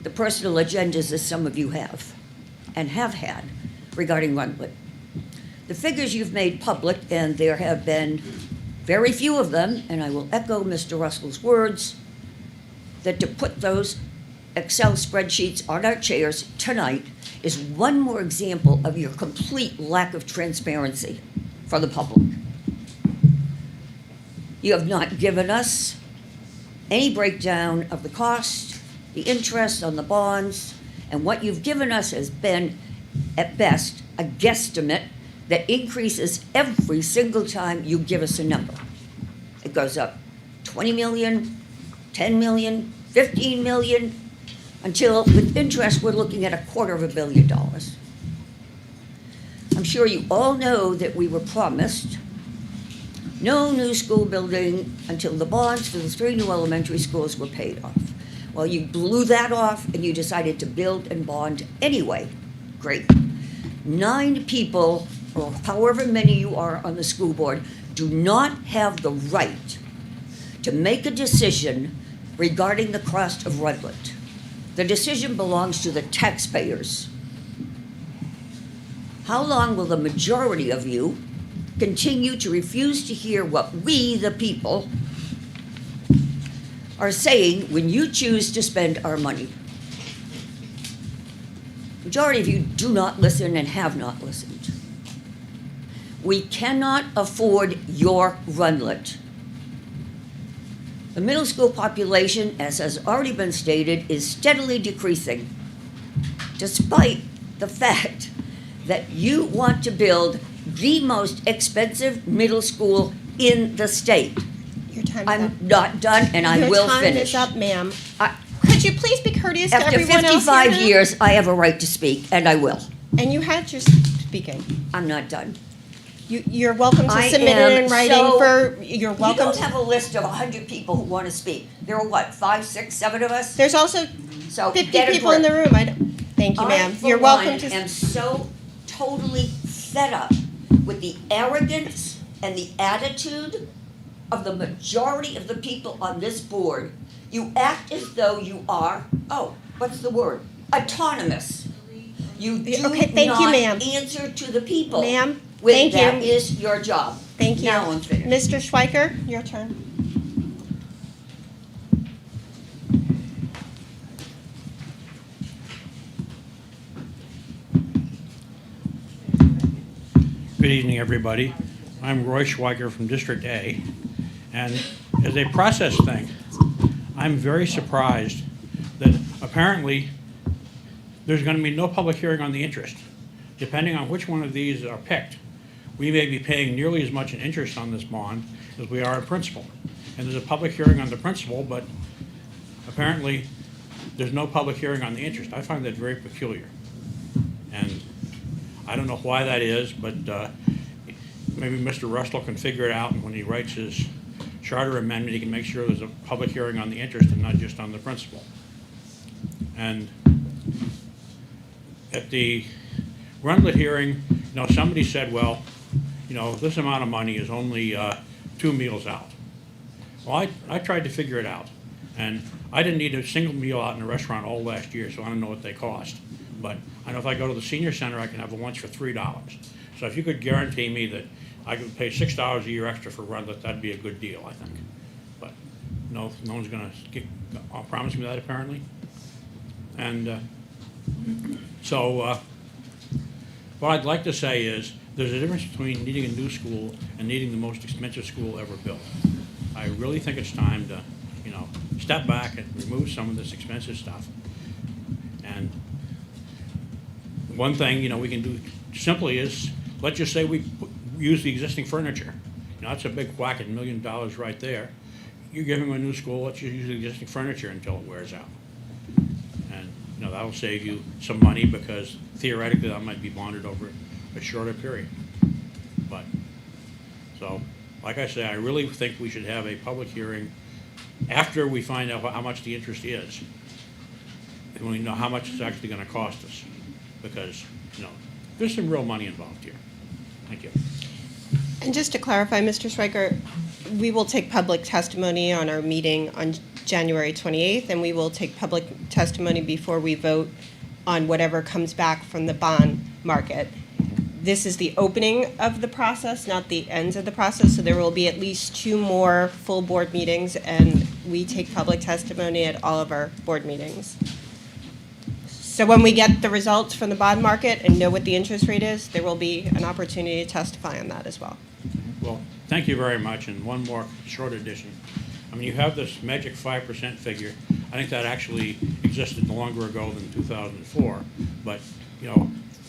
the personal agendas that some of you have and have had regarding Runlet. The figures you've made public, and there have been very few of them, and I will echo Mr. Russell's words, that to put those Excel spreadsheets on our chairs tonight is one more example of your complete lack of transparency for the public. You have not given us any breakdown of the cost, the interest on the bonds, and what you've given us has been, at best, a guesstimate that increases every single time you give us a number. It goes up 20 million, 10 million, 15 million, until with interest we're looking at $250 million. I'm sure you all know that we were promised no new school building until the bonds for the 3 new elementary schools were paid off. Well, you blew that off and you decided to build and bond anyway. Great. 9 people, or however many you are on the school board, do not have the right to make a decision regarding the cost of Runlet. The decision belongs to the taxpayers. How long will the majority of you continue to refuse to hear what we, the people, are saying when you choose to spend our money? Majority of you do not listen and have not listened. We cannot afford your Runlet. The middle school population, as has already been stated, is steadily decreasing, despite the fact that you want to build the most expensive middle school in the state. Your time is I'm up. not done, and I will finish. Your time is up, ma'am. I- Could you please be courteous to After everyone else 55 here now? years, I have a right to speak, and I will. And you had your speaking. I'm not done. You're welcome to I submit am it in writing so- for, you're You welcome don't to. have a list of 100 people who want to speak. There are what, 5, 6, 7 of us? There's also So 50 get a people in the grip. room. Thank you, ma'am. I, You're for welcome one, to. am so totally fed up with the arrogance and the attitude of the majority of the people on this board. You act as though you are, what's the word? Autonomous. You do Okay, thank you, not ma'am. answer to the people. Ma'am, When thank you. that is your job. Thank you. Now I'm finished. Mr. Schweiker, your turn. Good evening, everybody. I'm Roy Schweiger from District A, and as a process thing, I'm very surprised that apparently there's going to be no public hearing on the interest. Depending on which one of these are picked, we may be paying nearly as much in interest on this bond as we are in principal. And there's a public hearing on the principal, but apparently there's no public hearing on the interest. I find that very peculiar. And I don't know why that is, but maybe Mr. Russell can figure it out, and when he writes his charter amendment, he can make sure there's a public hearing on the interest and not just on the principal. And at the Runlet hearing, somebody said, well, this amount of money is only 2 meals out. Well, I tried to figure it out, and I didn't eat a single meal out in a restaurant all last year, so I don't know what they cost. But I know if I go to the senior center, I can have a lunch for $3. So if you could guarantee me that I could pay $6 a year extra for Runlet, that'd be a good deal, I think. But no one's going to promise me that, apparently. And so What I'd like to say is, there's a difference between needing a new school and needing the most expensive school ever built. I really think it's time to, step back and remove some of this expensive stuff. And one thing, we can do simply is, let's just say we use the existing furniture. That's a big whack at $1 million right there. You give them a new school, let's just use the existing furniture until it wears out. And, that'll save you some money because theoretically that might be bonded over a shorter period. But, so, like I say, I really think we should have a public hearing after we find out how much the interest is. And we know how much it's actually gonna cost us. Because, there's some real money involved here. Thank you. And just to clarify, Mr. Schweiker, we will take public testimony on our meeting on January 28th, and we will take public testimony before we vote on whatever comes back from the bond market. This is the opening of the process, not the ends of the process, so there will be at least 2 more full board meetings, and we take public testimony at all of our board meetings. So when we get the results from the bond market and know what the interest rate is, there will be an opportunity to testify on that as well. Well, thank you very much, and one more short addition. You have this magic 5% figure. I think that actually existed longer ago than 2004, but,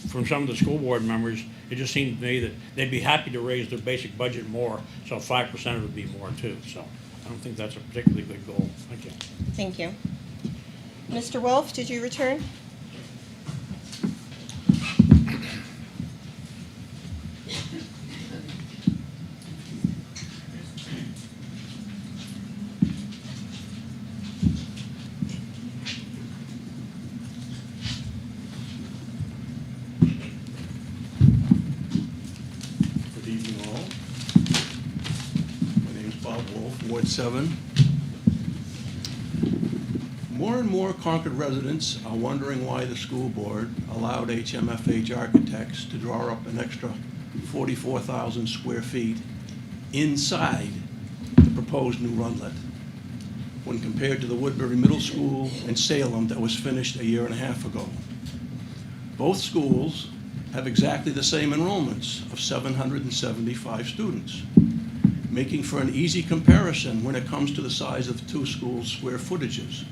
from some of the school board members, it just seemed to me that they'd be happy to raise their basic budget more, so 5% would be more too. So I don't think that's a particularly good goal. Thank you. Thank you. Mr. Wolf, did you return? Good evening, all. My name is Bob Wolf, Ward 7. More and more Concord residents are wondering why the school board allowed HMFH Architects to draw up an extra 44,000 square feet inside the proposed new runlet, when compared to the Woodbury Middle School in Salem that was finished a year and a half ago. Both schools have exactly the same enrollments of 775 students, making for an easy comparison when it comes to the size of the 2 schools' square footages.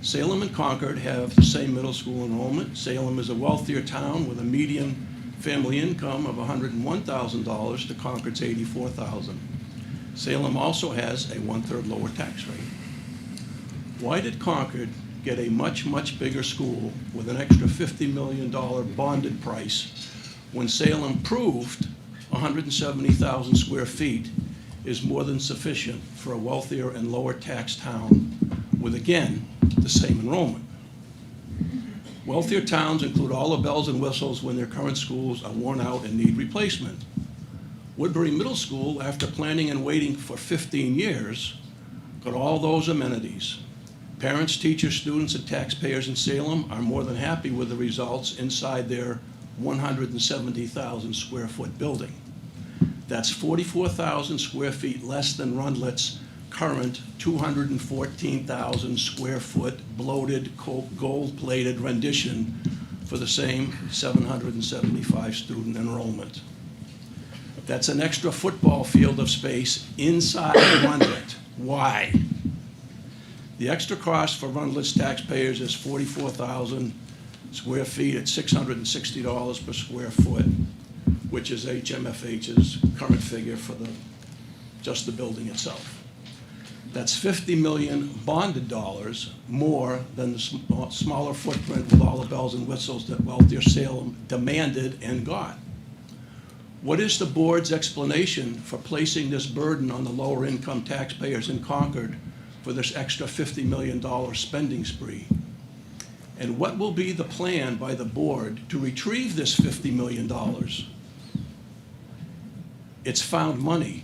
Salem and Concord have the same middle school enrollment. Salem is a wealthier town with a median family income of $101,000 to Concord's $84,000. Salem also has a 1/3 lower tax rate. Why did Concord get a much, much bigger school with an extra $50 million bonded price when Salem proved 170,000 square feet is more than sufficient for a wealthier and lower tax town with, again, the same enrollment? Wealthier towns include all the bells and whistles when their current schools are worn out and need replacement. Woodbury Middle School, after planning and waiting for 15 years, got all those amenities. Parents, teachers, students, and taxpayers in Salem are more than happy with the results inside their 170,000 square foot building. That's 44,000 square feet less than Rundlet's current 214,000 square foot bloated, gold-plated rendition for the same 775 student enrollment. That's an extra football field of space inside Rundlet. Why? The extra cost for Rundlet's taxpayers is 44,000 square feet at $660 per square foot, which is HMFH's current figure for just the building itself. That's $50 million bonded dollars more than the smaller footprint with all the bells and whistles that wealthier Salem demanded and got. What is the board's explanation for placing this burden on the lower income taxpayers in Concord for this extra $50 million spending spree? And what will be the plan by the board to retrieve this $50 million? It's found money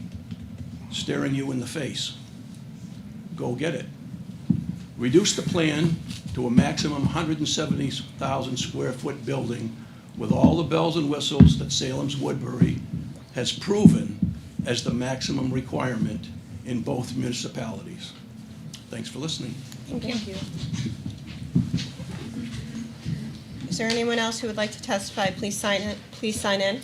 staring you in the face. Go get it. Reduce the plan to a maximum 170,000 square foot building with all the bells and whistles that Salem's Woodbury has proven as the maximum requirement in both municipalities. Thanks for listening. Thank you. Is there anyone else who would like to testify? Please sign in. Please sign in.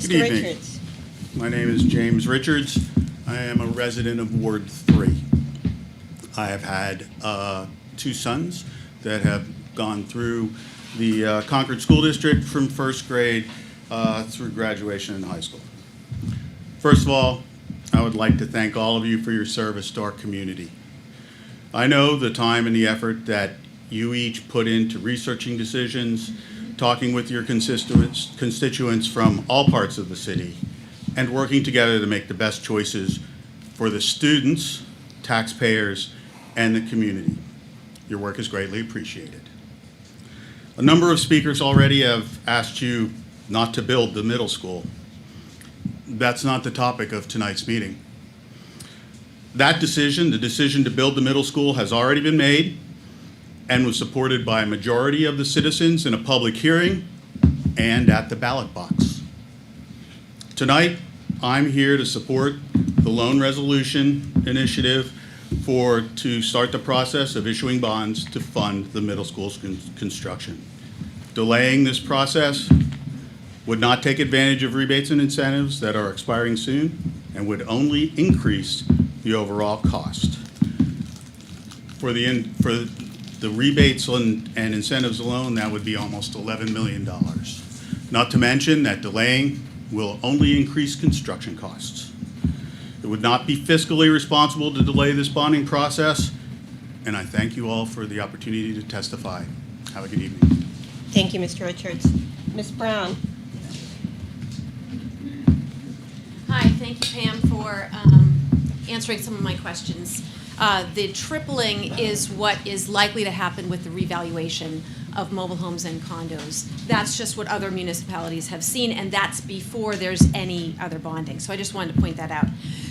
Good Mr. evening. Richards. My name is James Richards. I am a resident of Ward 3. I have had 2 sons that have gone through the Concord School District from first grade through graduation in high school. First of all, I would like to thank all of you for your service to our community. I know the time and the effort that you each put into researching decisions, talking with your constituents from all parts of the city, and working together to make the best choices for the students, taxpayers, and the community. Your work is greatly appreciated. A number of speakers already have asked you not to build the middle school. That's not the topic of tonight's meeting. That decision, the decision to build the middle school, has already been made and was supported by a majority of the citizens in a public hearing and at the ballot box. Tonight, I'm here to support the loan resolution initiative to start the process of issuing bonds to fund the middle school's construction. Delaying this process would not take advantage of rebates and incentives that are expiring soon and would only increase the overall cost. For the rebates and incentives alone, that would be almost $11 million. Not to mention that delaying will only increase construction costs. It would not be fiscally responsible to delay this bonding process, and I thank you all for the opportunity to testify. Have a good evening. Thank you, Mr. Richards. Ms. Brown. Hi, thank you, Pam, for answering some of my questions. The tripling is what is likely to happen with the revaluation of mobile homes and condos. That's just what other municipalities have seen, and that's before there's any other bonding. So I just wanted to point that out.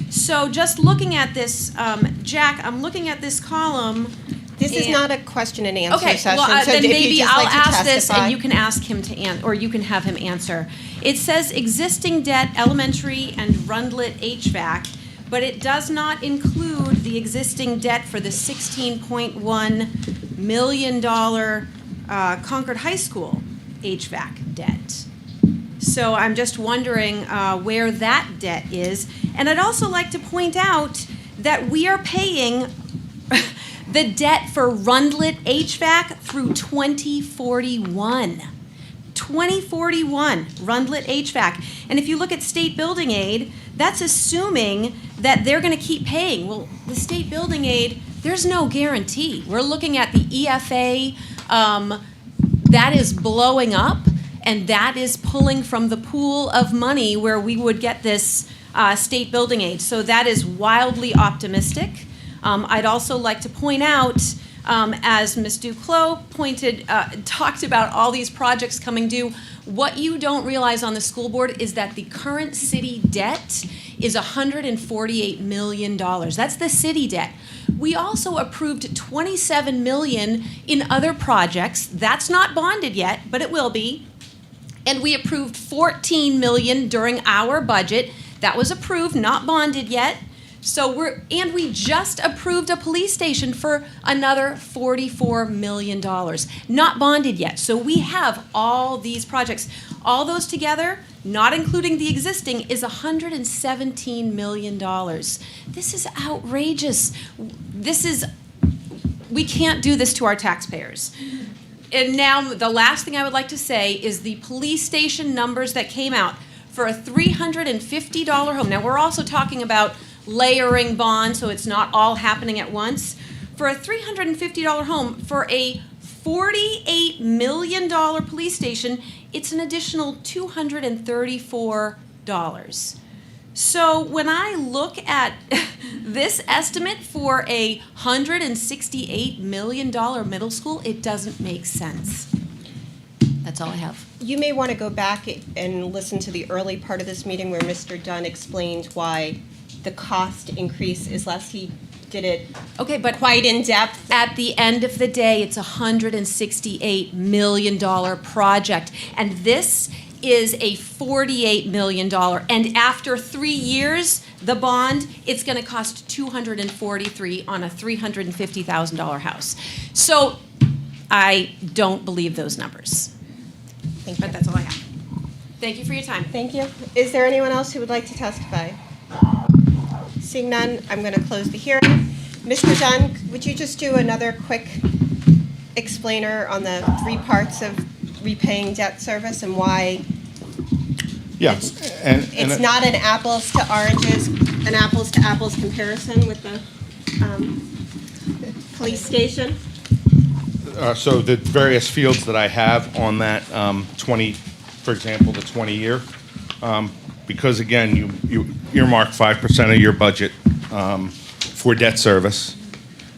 So just looking at this, Jack, I'm looking at this column. This is not a question and answer okay, session. well, so then if maybe you'd just I'll like to ask this testify. and you can ask him to answer, or you can have him answer. It says existing debt, elementary and Rundlet HVAC, but it does not include the existing debt for the $16.1 million Concord High School HVAC debt. So I'm just wondering where that debt is. And I'd also like to point out that we are paying the debt for Rundlet HVAC through 2041. 2041, Rundlet HVAC. And if you look at state building aid, that's assuming that they're going to keep paying. Well, the state building aid, there's no guarantee. We're looking at the EFA, that is blowing up, and that is pulling from the pool of money where we would get this state building aid. So that is wildly optimistic. I'd also like to point out, as Ms. Duclos talked about all these projects coming due, what you don't realize on the school board is that the current city debt is $148 million. That's the city debt. We also approved $27 million in other projects. That's not bonded yet, but it will be. And we approved $14 million during our budget. That was approved, not bonded yet. So we just approved a police station for another $44 million, not bonded yet. So we have all these projects. All those together, not including the existing, is $117 million. This is outrageous. We can't do this to our taxpayers. And now the last thing I would like to say is the police station numbers that came out for a $350 home. Now we're also talking about layering bonds, so it's not all happening at once. For a $350 home, for a $48 million police station, it's an additional $234. So when I look at this estimate for a $168 million middle school, it doesn't make sense. That's all I have. You may want to go back and listen to the early part of this meeting where Mr. Dunn explained why the cost increase is less. He did it quite in depth. At the end of the day, it's a $168 million project, and this is a $48 million. And after 3 years, the bond, it's going to cost $243 on a $350,000 house. So I don't believe those numbers. Thank you. But that's all I have. Thank you for your time. Thank you. Is there anyone else who would like to testify? Seeing none, I'm going to close the hearing. Mr. Dunn, would you just do another quick explainer on the 3 parts of repaying debt service and why Yes. it's not an apples to oranges, an apples to apples comparison with the police station? So the various fields that I have on that 20, for example, the 20-year, because again, you earmark 5% of your budget for debt service.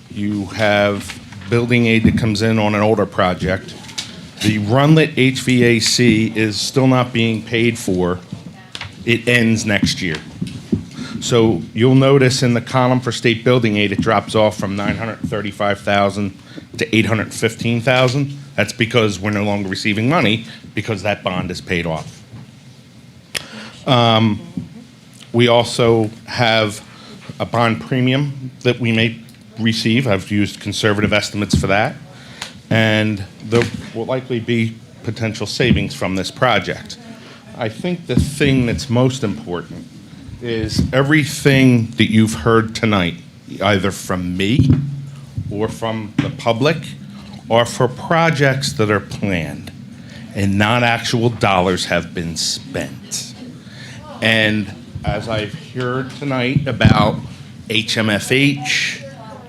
You have building aid that comes in on an older project. The Runlet HVAC is still not being paid for. It ends next year. So you'll notice in the column for state building aid, it drops off from $935,000 to $815,000. That's because we're no longer receiving money because that bond is paid off. We also have a bond premium that we may receive. I've used conservative estimates for that. And there will likely be potential savings from this project. I think the thing that's most important is everything that you've heard tonight, either from me or from the public, are for projects that are planned and not actual dollars have been spent. And as I've heard tonight about HMFH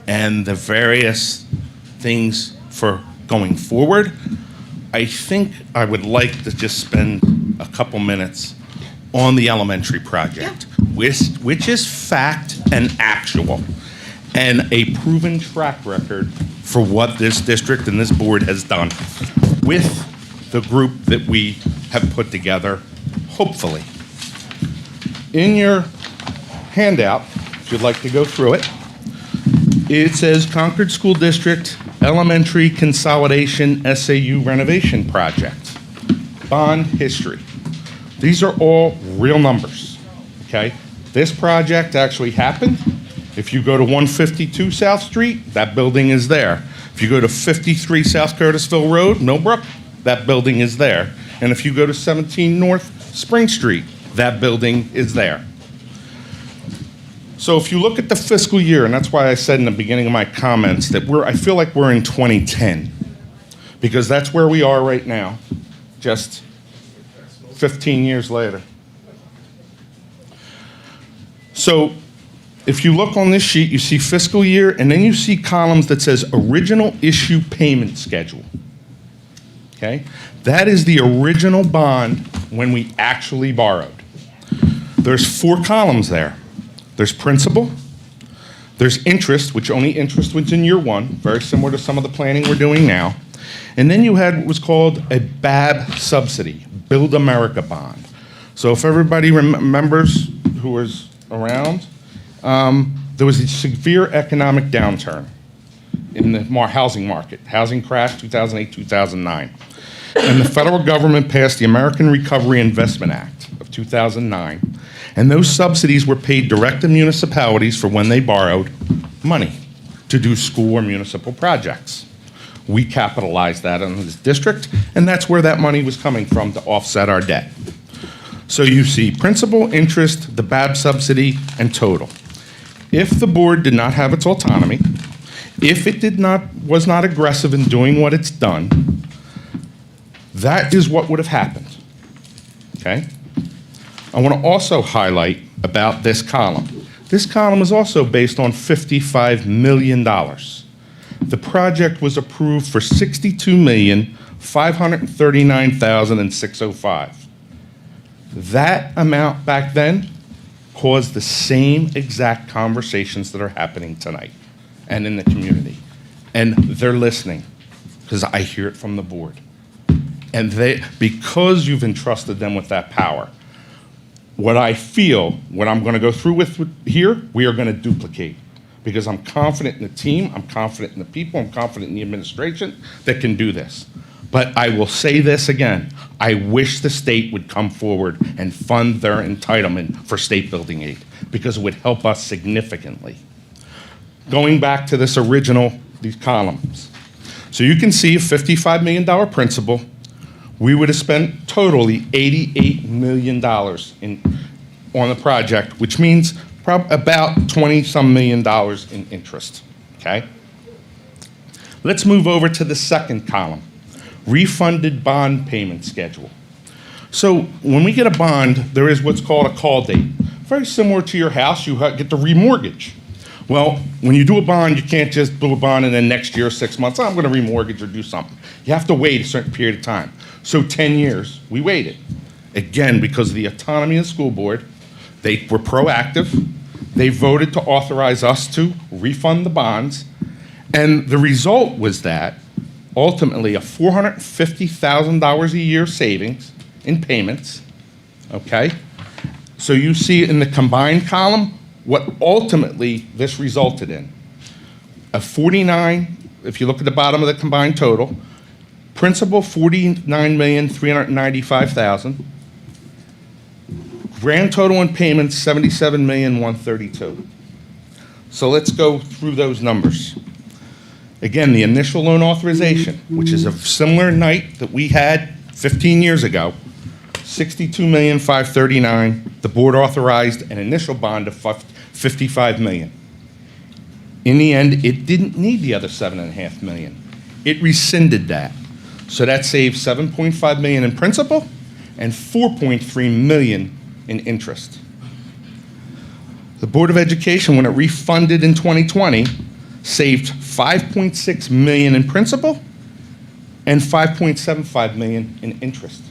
and the various things for going forward, I think I would like to just spend a couple minutes on the elementary project, which is fact and actual, and a proven track record for what this district and this board has done with the group that we have put together, hopefully. In your handout, if you'd like to go through it, it says Concord School District Elementary Consolidation SAU Renovation Project. Bond history. These are all real numbers, okay? This project actually happened. If you go to 152 South Street, that building is there. If you go to 53 South Curtisville Road, Millbrook, that building is there. And if you go to 17 North Spring Street, that building is there. So if you look at the fiscal year, and that's why I said in the beginning of my comments that I feel like we're in 2010, because that's where we are right now, just 15 years later. So if you look on this sheet, you see fiscal year, and then you see columns that says original issue payment schedule. Okay? That is the original bond when we actually borrowed. There's 4 columns there. There's principal, there's interest, which only interest was in year 1, very similar to some of the planning we're doing now. And then you had what was called a BAB subsidy, Build America Bond. So if everybody remembers who was around, there was a severe economic downturn in the housing market. Housing crashed 2008, 2009. And the federal government passed the American Recovery Investment Act of 2009. And those subsidies were paid direct to municipalities for when they borrowed money to do school or municipal projects. We capitalized that in this district, and that's where that money was coming from to offset our debt. So you see principal, interest, the BAB subsidy, and total. If the board did not have its autonomy, if it was not aggressive in doing what it's done, that is what would have happened, okay? I want to also highlight about this column. This column is also based on $55 million. The project was approved for $62,539,605. That amount back then caused the same exact conversations that are happening tonight and in the community. And they're listening because I hear it from the board. And because you've entrusted them with that power, what I feel, what I'm going to go through with here, we are going to duplicate. Because I'm confident in the team, I'm confident in the people, I'm confident in the administration that can do this. But I will say this again, I wish the state would come forward and fund their entitlement for state building aid, because it would help us significantly. Going back to this original, these columns. So you can see a $55 million principal. We would have spent totally $88 million on the project, which means about 20-some million dollars in interest, okay? Let's move over to the second column, refunded bond payment schedule. So when we get a bond, there is what's called a call date. Very similar to your house, you get to remortgage. Well, when you do a bond, you can't just do a bond and then next year, 6 months, I'm gonna remortgage or do something. You have to wait a certain period of time. So 10 years, we waited. Again, because of the autonomy of the school board, they were proactive. They voted to authorize us to refund the bonds. And the result was that ultimately a $450,000 a year savings in payments, okay? So you see in the combined column what ultimately this resulted in. A 49, if you look at the bottom of the combined total, principal $49,395,000. Grand total in payments, $77,132,000. So let's go through those numbers. Again, the initial loan authorization, which is a similar night that we had 15 years ago, $62,539,000. The board authorized an initial bond of $55 million. In the end, it didn't need the other $7.5 million. It rescinded that. So that saved $7.5 million in principal and $4.3 million in interest. The Board of Education, when it refunded in 2020, saved $5.6 million in principal and $5.75 million in interest.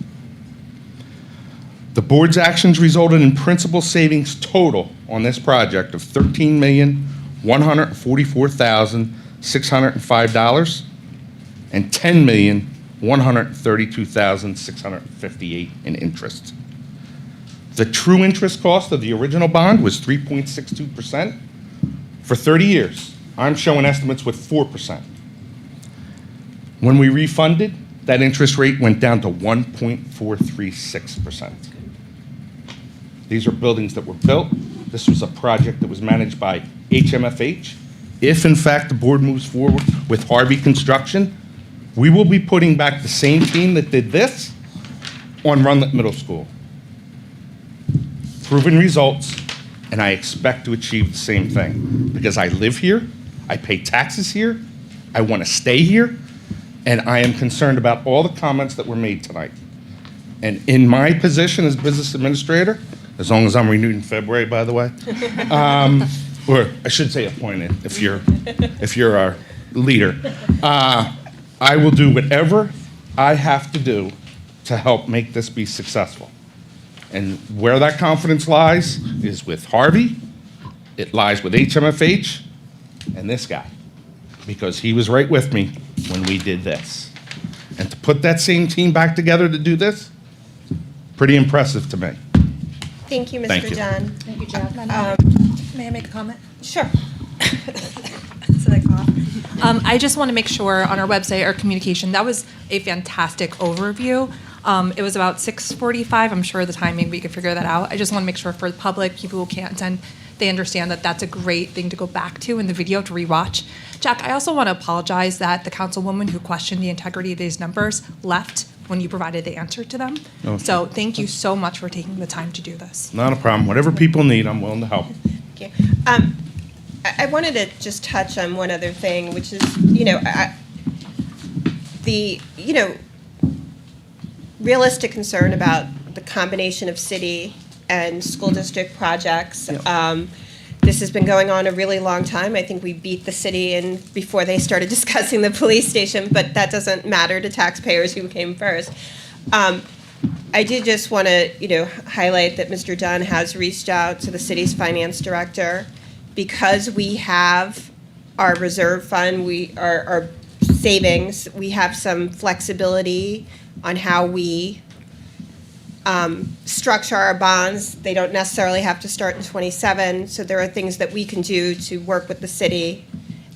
The board's actions resulted in principal savings total on this project of $13,144,605 and $10,132,658 in interest. The true interest cost of the original bond was 3.62% for 30 years. I'm showing estimates with 4%. When we refunded, that interest rate went down to 1.436%. These are buildings that were built. This was a project that was managed by HMFH. If, in fact, the board moves forward with Harvey Construction, we will be putting back the same team that did this on Runlet Middle School. Proven results, and I expect to achieve the same thing because I live here, I pay taxes here, I want to stay here, and I am concerned about all the comments that were made tonight. And in my position as business administrator, as long as I'm renewed in February, by the way, or I should say appointed if you're our leader, I will do whatever I have to do to help make this be successful. And where that confidence lies is with Harvey, it lies with HMFH, and this guy, because he was right with me when we did this. And to put that same team back together to do this, pretty impressive to me. Thank you, Thank Mr. you. Dunn. Thank you, Jeff. May I make a comment? Sure. So I cough. I just want to make sure on our website, our communication, that was a fantastic overview. It was about 6:45. I'm sure the timing, we could figure that out. I just want to make sure for the public, people who can't attend, they understand that that's a great thing to go back to in the video to rewatch. Jack, I also want to apologize that the councilwoman who questioned the integrity of these numbers left when you provided the answer to them. Oh. So thank you so much for taking the time to do this. Not a problem. Whatever people need, I'm willing to help. Thank you. I wanted to just touch on one other thing, which is, realistic concern about the combination of city and school district projects. This has been going on a really long time. I think we beat the city in before they started discussing the police station, but that doesn't matter to taxpayers who came first. I did just want to, highlight that Mr. Dunn has reached out to the city's finance director because we have our reserve fund, our savings, we have some flexibility on how we structure our bonds. They don't necessarily have to start in '27, so there are things that we can do to work with the city.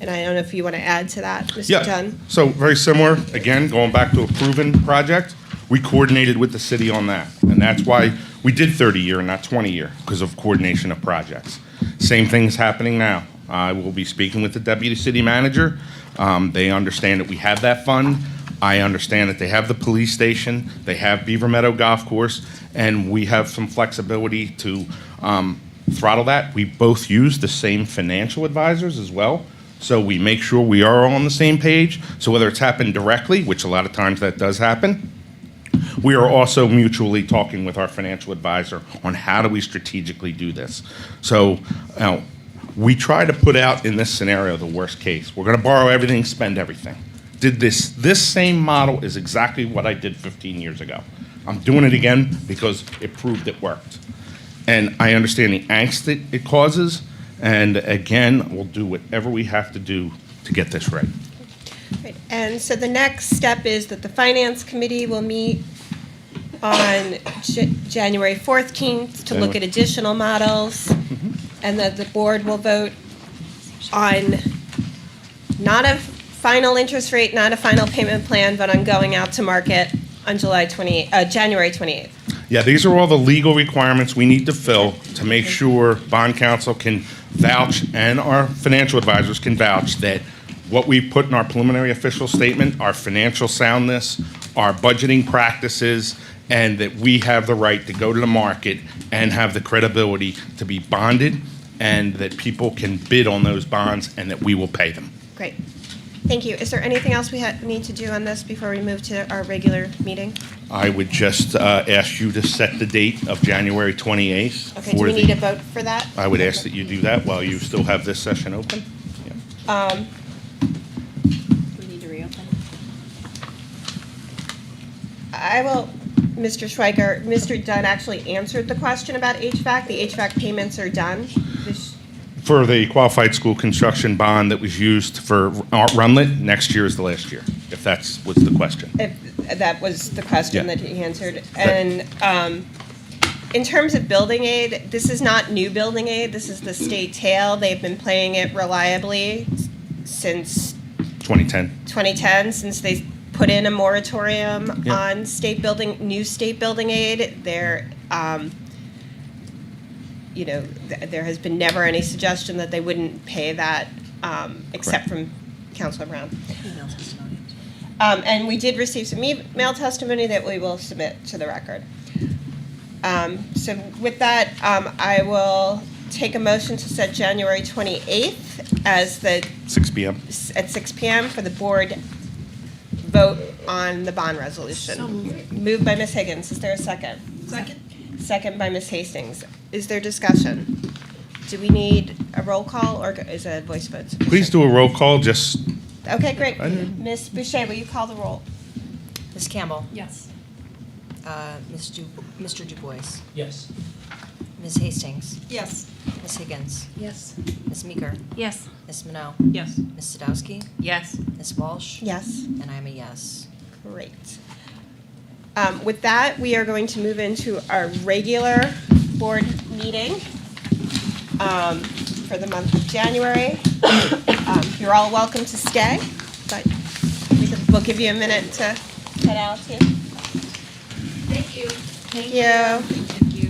And I don't know if you want to add to that, Mr. Yeah, Dunn? so very similar, again, going back to a proven project, we coordinated with the city on that. And that's why we did 30-year and not 20-year, because of coordination of projects. Same thing is happening now. I will be speaking with the deputy city manager. They understand that we have that fund. I understand that they have the police station, they have Beaver Meadow Golf Course, and we have some flexibility to throttle that. We both use the same financial advisors as well, so we make sure we are all on the same page. So whether it's happened directly, which a lot of times that does happen, we are also mutually talking with our financial advisor on how do we strategically do this. So we try to put out in this scenario the worst case. We're going to borrow everything, spend everything. Did this same model is exactly what I did 15 years ago. I'm doing it again because it proved it worked. And I understand the angst that it causes, and again, we'll do whatever we have to do to get this right. Right. And so the next step is that the Finance Committee will meet on January 14th to look at additional models, and that the board will vote on not a final interest rate, not a final payment plan, but on going out to market on January 28th. Yeah, these are all the legal requirements we need to fill to make sure bond counsel can vouch and our financial advisors can vouch that what we put in our preliminary official statement, our financial soundness, our budgeting practices, and that we have the right to go to the market and have the credibility to be bonded, and that people can bid on those bonds and that we will pay them. Great. Thank you. Is there anything else we need to do on this before we move to our regular meeting? I would just ask you to set the date of January 28th. Okay, do we need a vote for that? I would ask that you do that while you still have this session open. Yeah. We need to reopen. I will, Mr. Schweiger, Mr. Dunn actually answered the question about HVAC. The HVAC payments are done. For the qualified school construction bond that was used for Runlet, next year is the last year, if that was the question. If that was the question Yeah. that he answered. And in terms of building aid, this is not new building aid. This is the state tail. They've been paying it reliably since 2010, since they put in a moratorium Yeah. on new state building aid. There has been never any suggestion that they wouldn't pay that, except from Councilor Brown. And we did receive some email testimony that we will submit to the record. So with that, I will take a motion to set January 28th as the 6 p.m. at 6 p.m. for the board vote on the bond resolution. So moved. Moved by Ms. Higgins. Is there a second? Second. Second by Ms. Hastings. Is there discussion? Do we need a roll call, or is a voice vote sufficient? Please do a roll call, just, Okay, great. Ms. Boucher, will you call the roll? Ms. Campbell? Yes. Mr. Du Bois? Yes. Ms. Hastings? Yes. Ms. Higgins? Yes. Ms. Meeker? Yes. Ms. Minot? Yes. Ms. Sadowski? Yes. Ms. Walsh? Yes. And I'm a yes. Great. With that, we are going to move into our regular board meeting for the month of January. You're all welcome to stay, but we'll give you a minute to head out too. Thank you. Thank you. Thank you.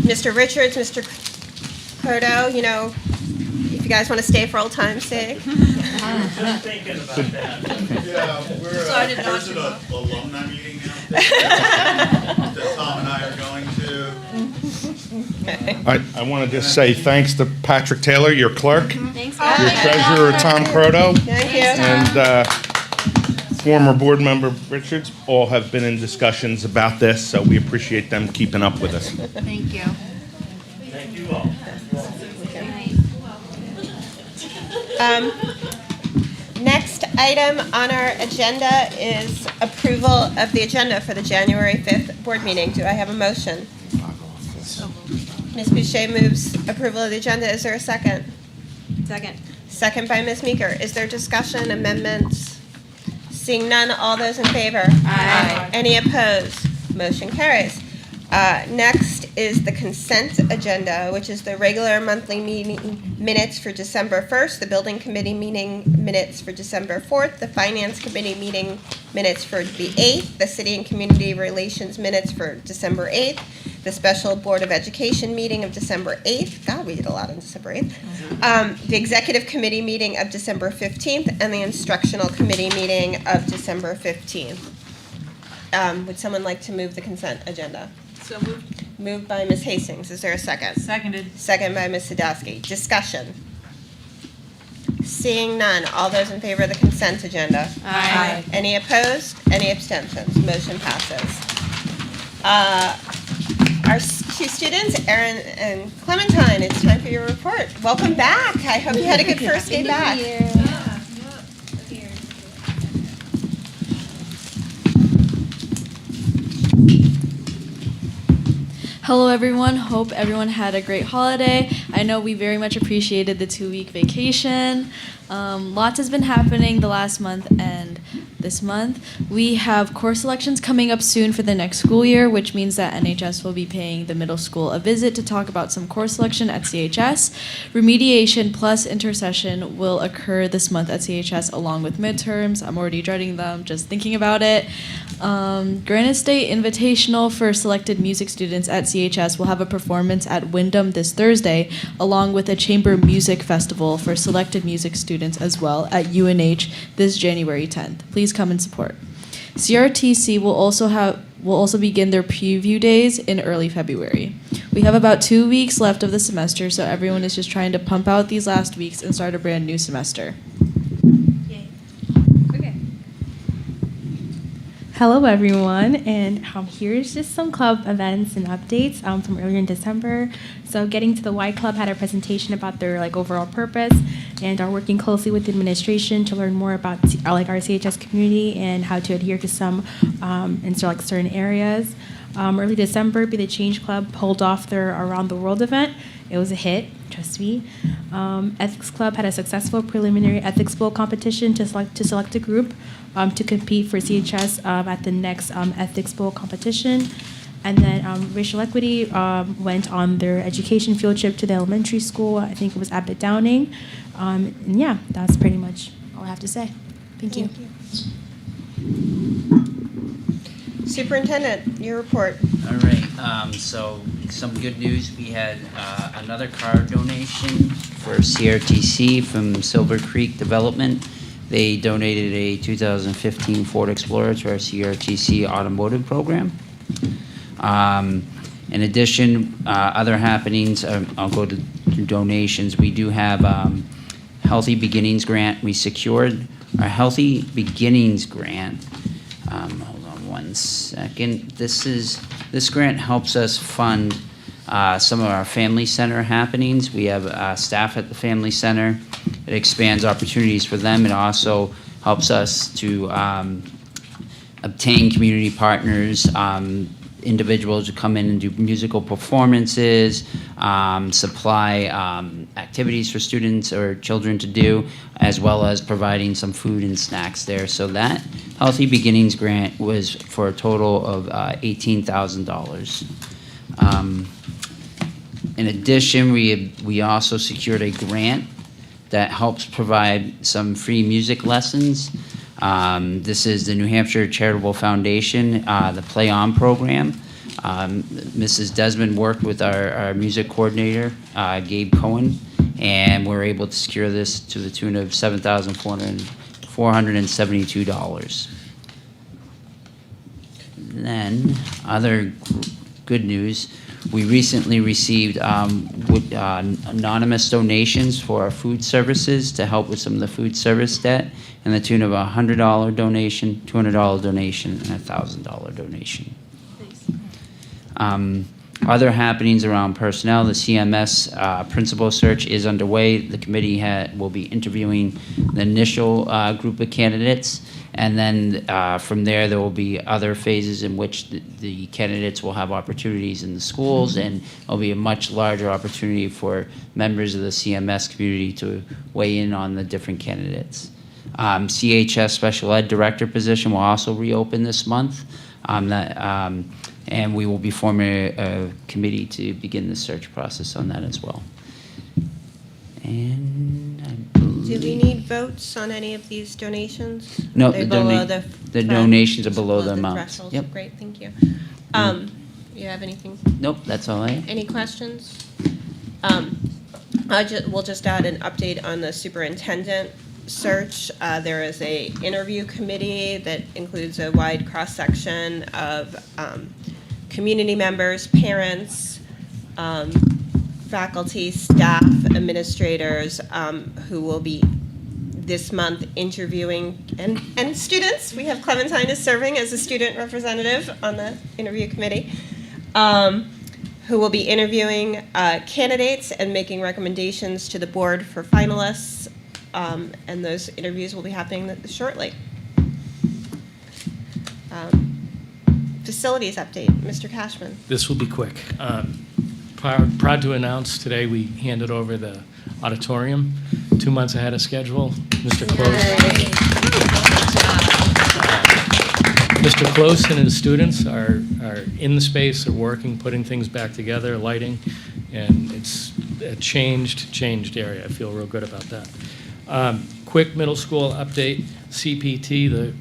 Mr. Richards, Mr. Croto, if you guys want to stay for old time's sake. Just thinking about that. Yeah, there's an alumni meeting now that Tom and I are going to. I want to just say thanks to Patrick Taylor, your clerk, Thanks, your guys. treasurer, Tom Croto, Thank you. and former board member Richards, all have been in discussions about this, so we appreciate them keeping up with us. Thank you. Thank you all. Next item on our agenda is approval of the agenda for the January 5th board meeting. Do I have a motion? Ms. Boucher moves approval of the agenda. Is there a second? Second. Second by Ms. Meeker. Is there discussion, amendments? Seeing none, all those in favor? Aye. Any opposed? Motion carries. Next is the consent agenda, which is the regular monthly meeting minutes for December 1st, the building committee meeting minutes for December 4th, the finance committee meeting minutes for the 8th, the city and community relations minutes for December 8th, the special board of education meeting of December 8th. God, we did a lot on December 8th. The executive committee meeting of December 15th, and the instructional committee meeting of December 15th. Would someone like to move the consent agenda? So moved. Moved by Ms. Hastings. Is there a second? Seconded. Second by Ms. Sadowski. Discussion. Seeing none. All those in favor of the consent agenda? Aye. Any opposed? Any abstentions? Motion passes. Our two students, Erin and Clementine, it's time for your report. Welcome back. I hope you had a good first day back. Hello everyone, hope everyone had a great holiday. I know we very much appreciated the 2-week vacation. Lots has been happening the last month and this month. We have course selections coming up soon for the next school year, which means that NHS will be paying the middle school a visit to talk about some course selection at CHS. Remediation plus intercession will occur this month at CHS along with midterms. I'm already dreading them just thinking about it. Granite State Invitational for selected music students at CHS will have a performance at Wyndham this Thursday, along with a chamber music festival for selected music students as well at UNH this January 10th. Please come and support. CRTC will also begin their preview days in early February. We have about 2 weeks left of the semester, so everyone is just trying to pump out these last weeks and start a brand new semester. Hello everyone, and here's just some club events and updates from earlier in December. So getting to the Y Club had a presentation about their overall purpose and are working closely with the administration to learn more about our CHS community and how to adhere to some in certain areas. Early December, Be the Change Club pulled off their Around the World event. It was a hit, trust me. Ethics Club had a successful preliminary ethics bowl competition to select a group to compete for CHS at the next ethics bowl competition. And then Racial Equity went on their education field trip to the elementary school. I think it was Abbott Downing. And yeah, that's pretty much all I have to say. Thank you. Superintendent, your report. All right, so some good news. We had another car donation for CRTC from Silver Creek Development. They donated a 2015 Ford Explorer to our CRTC automotive program. In addition, other happenings, I'll go to donations. We do have Healthy Beginnings Grant. We secured our Healthy Beginnings Grant. Hold on one second. This grant helps us fund some of our family center happenings. We have staff at the family center. It expands opportunities for them. It also helps us to obtain community partners, individuals who come in and do musical performances, supply activities for students or children to do, as well as providing some food and snacks there. So that Healthy Beginnings grant was for a total of $18,000. In addition, we also secured a grant that helps provide some free music lessons. This is the New Hampshire Charitable Foundation, the Play On program. Mrs. Desmond worked with our music coordinator, Gabe Cohen, and we're able to secure this to the tune of $7,472. Then, other good news, we recently received anonymous donations for our food services to help with some of the food service debt, in the tune of a $100 donation, $200 donation, and a $1,000 donation. Other happenings around personnel, the CMS principal search is underway. The committee will be interviewing the initial group of candidates, And then from there will be other phases in which the candidates will have opportunities in the schools, and there'll be a much larger opportunity for members of the CMS community to weigh in on the different candidates. CHS Special Ed Director position will also reopen this month, and we will be forming a committee to begin the search process on that as well. And I Do we need votes on any of these donations? No, Are they below the donations are below the amount. thresholds? Yep. Great, thank you. You have anything? Nope, that's all I have. Any questions? We'll just add an update on the superintendent search. There is a interview committee that includes a wide cross-section of community members, parents, faculty, staff, administrators, who will be this month interviewing, and students. We have Clementine is serving as a student representative on the interview committee, who will be interviewing candidates and making recommendations to the board for finalists, and those interviews will be happening shortly. Facilities update, Mr. Cashman. This will be quick. Proud to announce today we handed over the auditorium 2 months ahead of schedule. Mr. Close and his students are in the space, they're working, putting things back together, lighting, and it's a changed area. I feel real good about that. Quick middle school update, CPT, the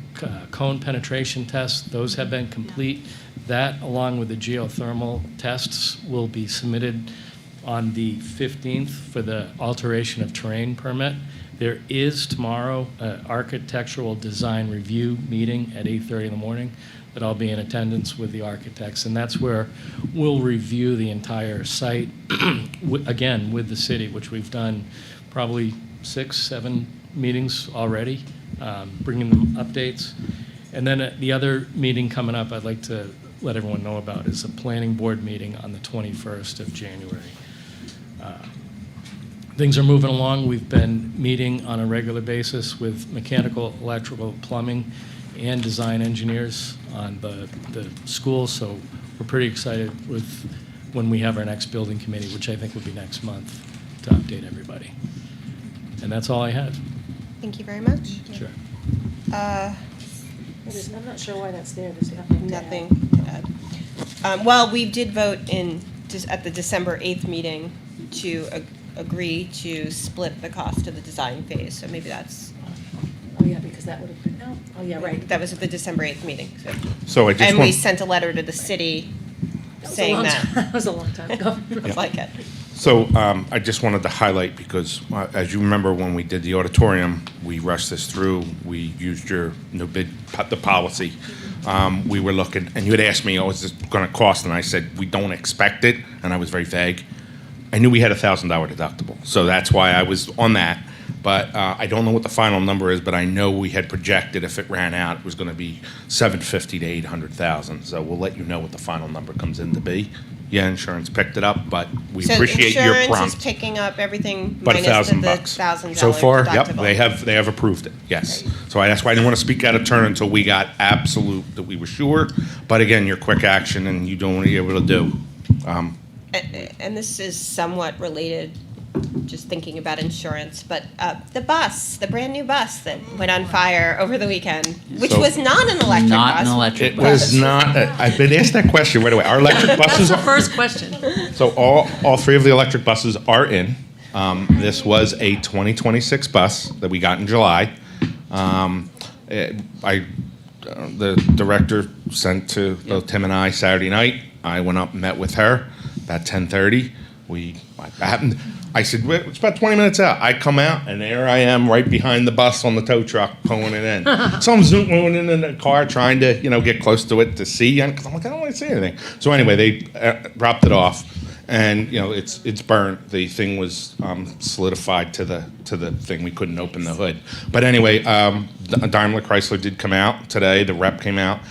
cone penetration tests, those have been complete. That, along with the geothermal tests, will be submitted on the 15th for the alteration of terrain permit. There is tomorrow an architectural design review meeting at 8:30 in the morning that I'll be in attendance with the architects, and that's where we'll review the entire site, again, with the city, which we've done probably 6-7 meetings already, bringing them updates. And then the other meeting coming up I'd like to let everyone know about is a planning board meeting on the 21st of January. Things are moving along. We've been meeting on a regular basis with mechanical, electrical, plumbing, and design engineers on the school, so we're pretty excited with when we have our next building committee, which I think will be next month, to update everybody. And that's all I had. Thank you very much. Sure. I'm not sure why that's there. There's Nothing to add. Well, we did vote at the December 8th meeting to agree to split the cost of the design phase, so maybe that's. Oh, yeah, because that would have been, oh, yeah, right. That was at the December 8th meeting. So I just And want- we sent a letter to the city saying that. That was a long time ago. Looks like it. So I just wanted to highlight, because as you remember when we did the auditorium, we rushed this through. We used your no bid, the policy. We were looking, and you had asked me, oh, is this going to cost? And I said, we don't expect it, and I was very vague. I knew we had a $1,000 deductible, so that's why I was on that. But I don't know what the final number is, but I know we had projected if it ran out, it was going to be $750,000 to $800,000. So we'll let you know what the final number comes in to be. Yeah, insurance picked it up, but we appreciate your Insurance prompt. is picking up everything But minus the $1,000. $1,000 So far, yep, deductible. they have approved it, yes. So that's why I didn't want to speak out of turn until we got absolute that we were sure. But again, your quick action and you don't want to be able to do. And this is somewhat related, just thinking about insurance, but the brand new bus that went on fire over the weekend, which So- was not an electric bus. It was not, I've been asked that question right away. Our electric buses. That's the first question. So all three of the electric buses are in. This was a 2026 bus that we got in July. The director sent to both Tim and I Saturday night. I went up and met with her about 10:30. I said, "Well, it's about 20 minutes out." I come out, and there I am right behind the bus on the tow truck pulling it in. So I'm zooming in the car trying to, get close to it to see, because I'm like, I don't want to see anything. So anyway, they dropped it off, and it's burnt. The thing was solidified to the thing. We couldn't open the hood. But anyway, Daimler Chrysler did come out today. The rep came out.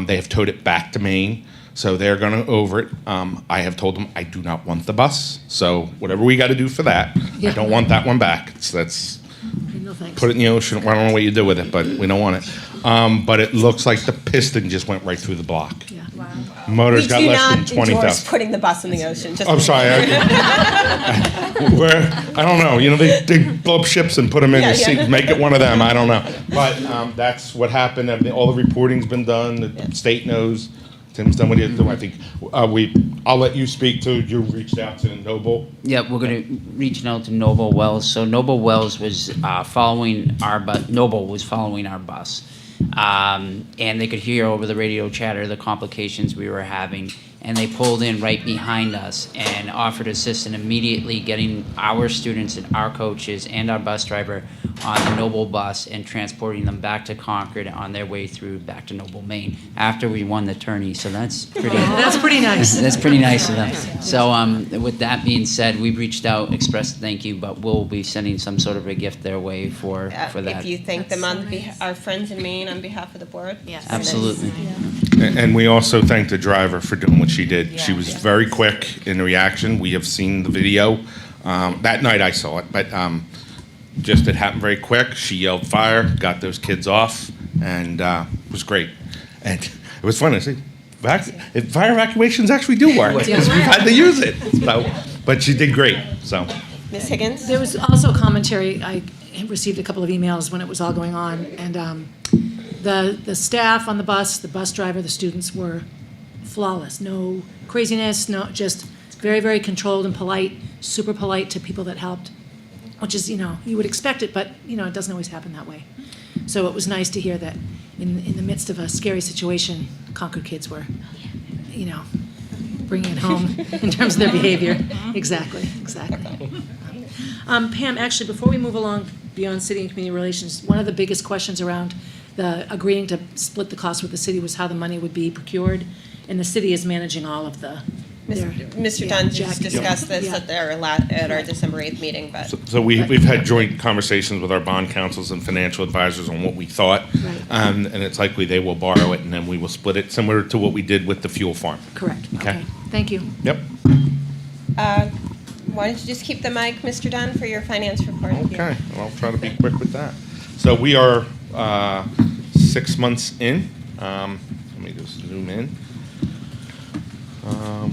They have towed it back to Maine. So they're going to over it. I have told them I do not want the bus. So whatever we got to do for that, I don't want that one back. That's No thanks. put it in the ocean. Well, I don't know what you do with it, but we don't want it. But it looks like the piston just went right through the block. Yeah. Motor's We got do less not than 20,000. endorse putting the bus in the ocean. Just I'm sorry. I don't know. You know, they blow up ships and put them in Yeah, the sea. yeah. Make it one of them. I don't know. But that's what happened. All the reporting's been done. The state knows. Tim's done what he had to do. I think I'll let you speak to. You reached out to Noble. Yeah, we're going to reach out to Noble Wells. So Noble Wells was following our bus. Noble was following our bus, and they could hear over the radio chatter the complications we were having. And they pulled in right behind us and offered assistance immediately, getting our students and our coaches and our bus driver on the Noble bus and transporting them back to Concord on their way through back to Noble, Maine, after we won the tourney. So that's pretty. That's pretty nice. That's pretty nice of them. So with that being said, we've reached out, expressed thank you, but we'll be sending some sort of a gift their way for that. If you thank them our friends in Maine on behalf of the board. Yes. Absolutely. And we also thank the driver for doing what she did. She was very quick in reaction. We have seen the video. That night I saw it, but just it happened very quick. She yelled fire, got those kids off, and it was great. And it was fun to see. Fire evacuations actually do work. Yeah. We've had to use it. So, but she did great. So. Ms. Higgins? There was also commentary. I received a couple of emails when it was all going on, and the staff on the bus driver, the students were flawless. No craziness, no, just very, very controlled and polite, super polite to people that helped, which is, you would expect it, but, it doesn't always happen that way. So it was nice to hear that in the midst of a scary situation, Concord kids were, bringing it home in terms of their behavior. Exactly. Pam, actually, before we move along beyond city and community relations, one of the biggest questions around the agreeing to split the cost with the city was how the money would be procured, and the city is managing all of the. Mr. Dunn just discussed this at our December 8th meeting, but. So we've had joint conversations with our bond councils and financial advisors on what we thought, and it's likely they will borrow it, and then we will split it, similar to what we did with the fuel farm. Correct. Okay. Thank you. Yep. Why don't you just keep the mic, Mr. Dunn, for your finance report? Okay, well, I'll try to be quick with that. So we are 6 months in. Let me just zoom in. Let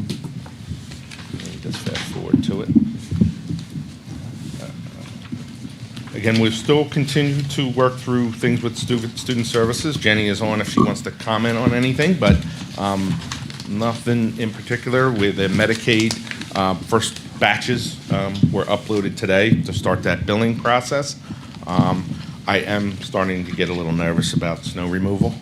me just fast forward to it. Again, we've still continued to work through things with student services. Jenny is on if she wants to comment on anything, but nothing in particular. With the Medicaid, first batches were uploaded today to start that billing process. I am starting to get a little nervous about snow removal.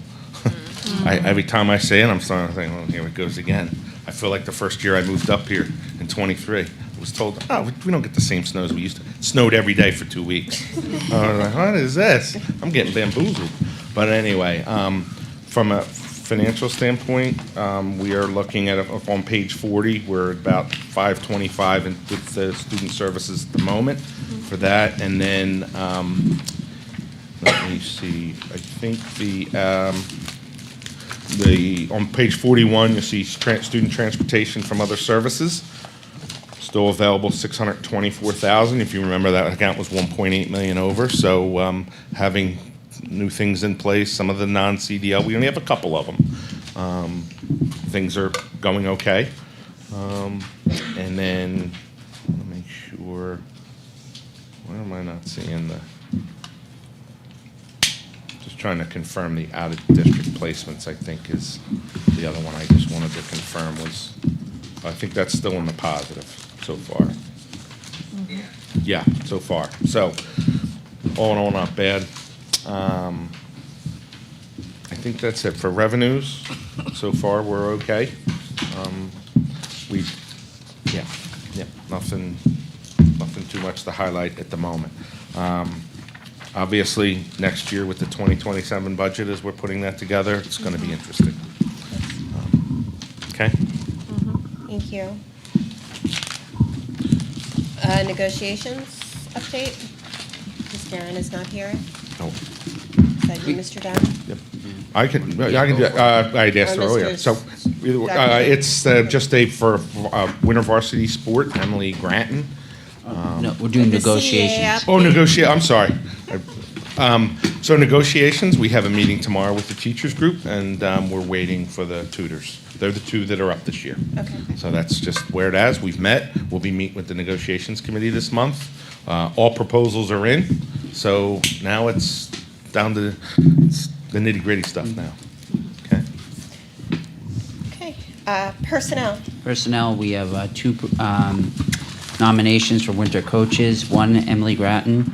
Every time I say it, I'm starting to think, well, here it goes again. I feel like the first year I moved up here in 23, I was told, oh, we don't get the same snows we used to. It snowed every day for 2 weeks. I was like, what is this? I'm getting bamboozled. But anyway, from a financial standpoint, we are looking at, on page 40, we're about 525 with the student services at the moment for that. And then, let me see, I think on page 41, you'll see student transportation from other services. Still available, $624,000. If you remember, that account was 1.8 million over. So having new things in place, some of the non-CDL, we only have a couple of them. Things are going okay. And then, let me make sure, why am I not seeing the, just trying to confirm the out-of-district placements, I think is the other one I just wanted to confirm was, I think that's still in the positive so far. Yeah, so far. So, all in all, not bad. I think that's it for revenues. So far, we're okay. Nothing too much to highlight at the moment. Obviously, next year with the 2027 budget, as we're putting that together, it's going to be interesting. Okay? Thank you. Negotiations update? Ms. Guerin is not here. Oh. Is that you, Mr. Dunn? Yep. I can do that. I had asked Or earlier. Mr. So it's just for winter varsity sport, Emily Granton. No, we're doing The negotiations. CAA Oh, negotiate. I'm sorry. So negotiations, we have a meeting tomorrow with the teachers group, and we're waiting for the tutors. They're the two that are up this year. Okay. So that's just where it is. We've met. We'll be meeting with the negotiations committee this month. All proposals are in, so now it's down to the nitty-gritty stuff now. Okay. Okay, personnel. Personnel, we have two nominations for winter coaches. One, Emily Grattan,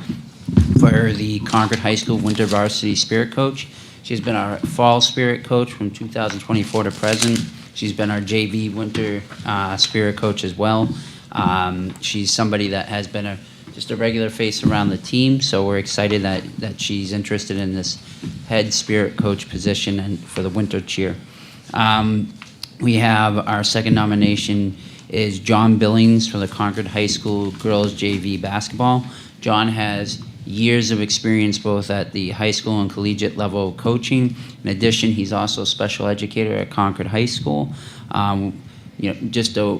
for the Concord High School Winter Varsity Spirit Coach. She's been our fall spirit coach from 2024 to present. She's been our JV winter spirit coach as well. She's somebody that has been just a regular face around the team, so we're excited that she's interested in this head spirit coach position and for the winter cheer. We have our second nomination is John Billings for the Concord High School Girls JV Basketball. John has years of experience both at the high school and collegiate level coaching. In addition, he's also a special educator at Concord High School. Just a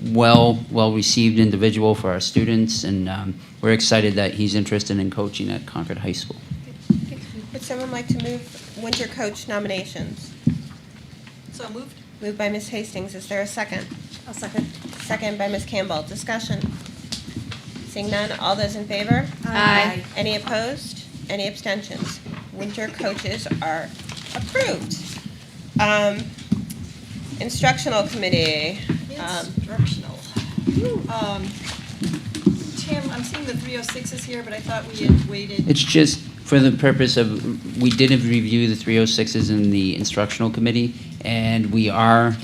well-received individual for our students, and we're excited that he's interested in coaching at Concord High School. Would someone like to move winter coach nominations? So moved. Moved by Ms. Hastings. Is there a second? I'll second. Second by Ms. Campbell. Discussion. Seeing none, all those in favor? Aye. Any opposed? Any abstentions? Winter coaches are approved. Instructional committee. Instructional. Tim, I'm seeing the 306s here, but I thought we had waited. It's just for the purpose of, we did review the 306s in the instructional committee, and we are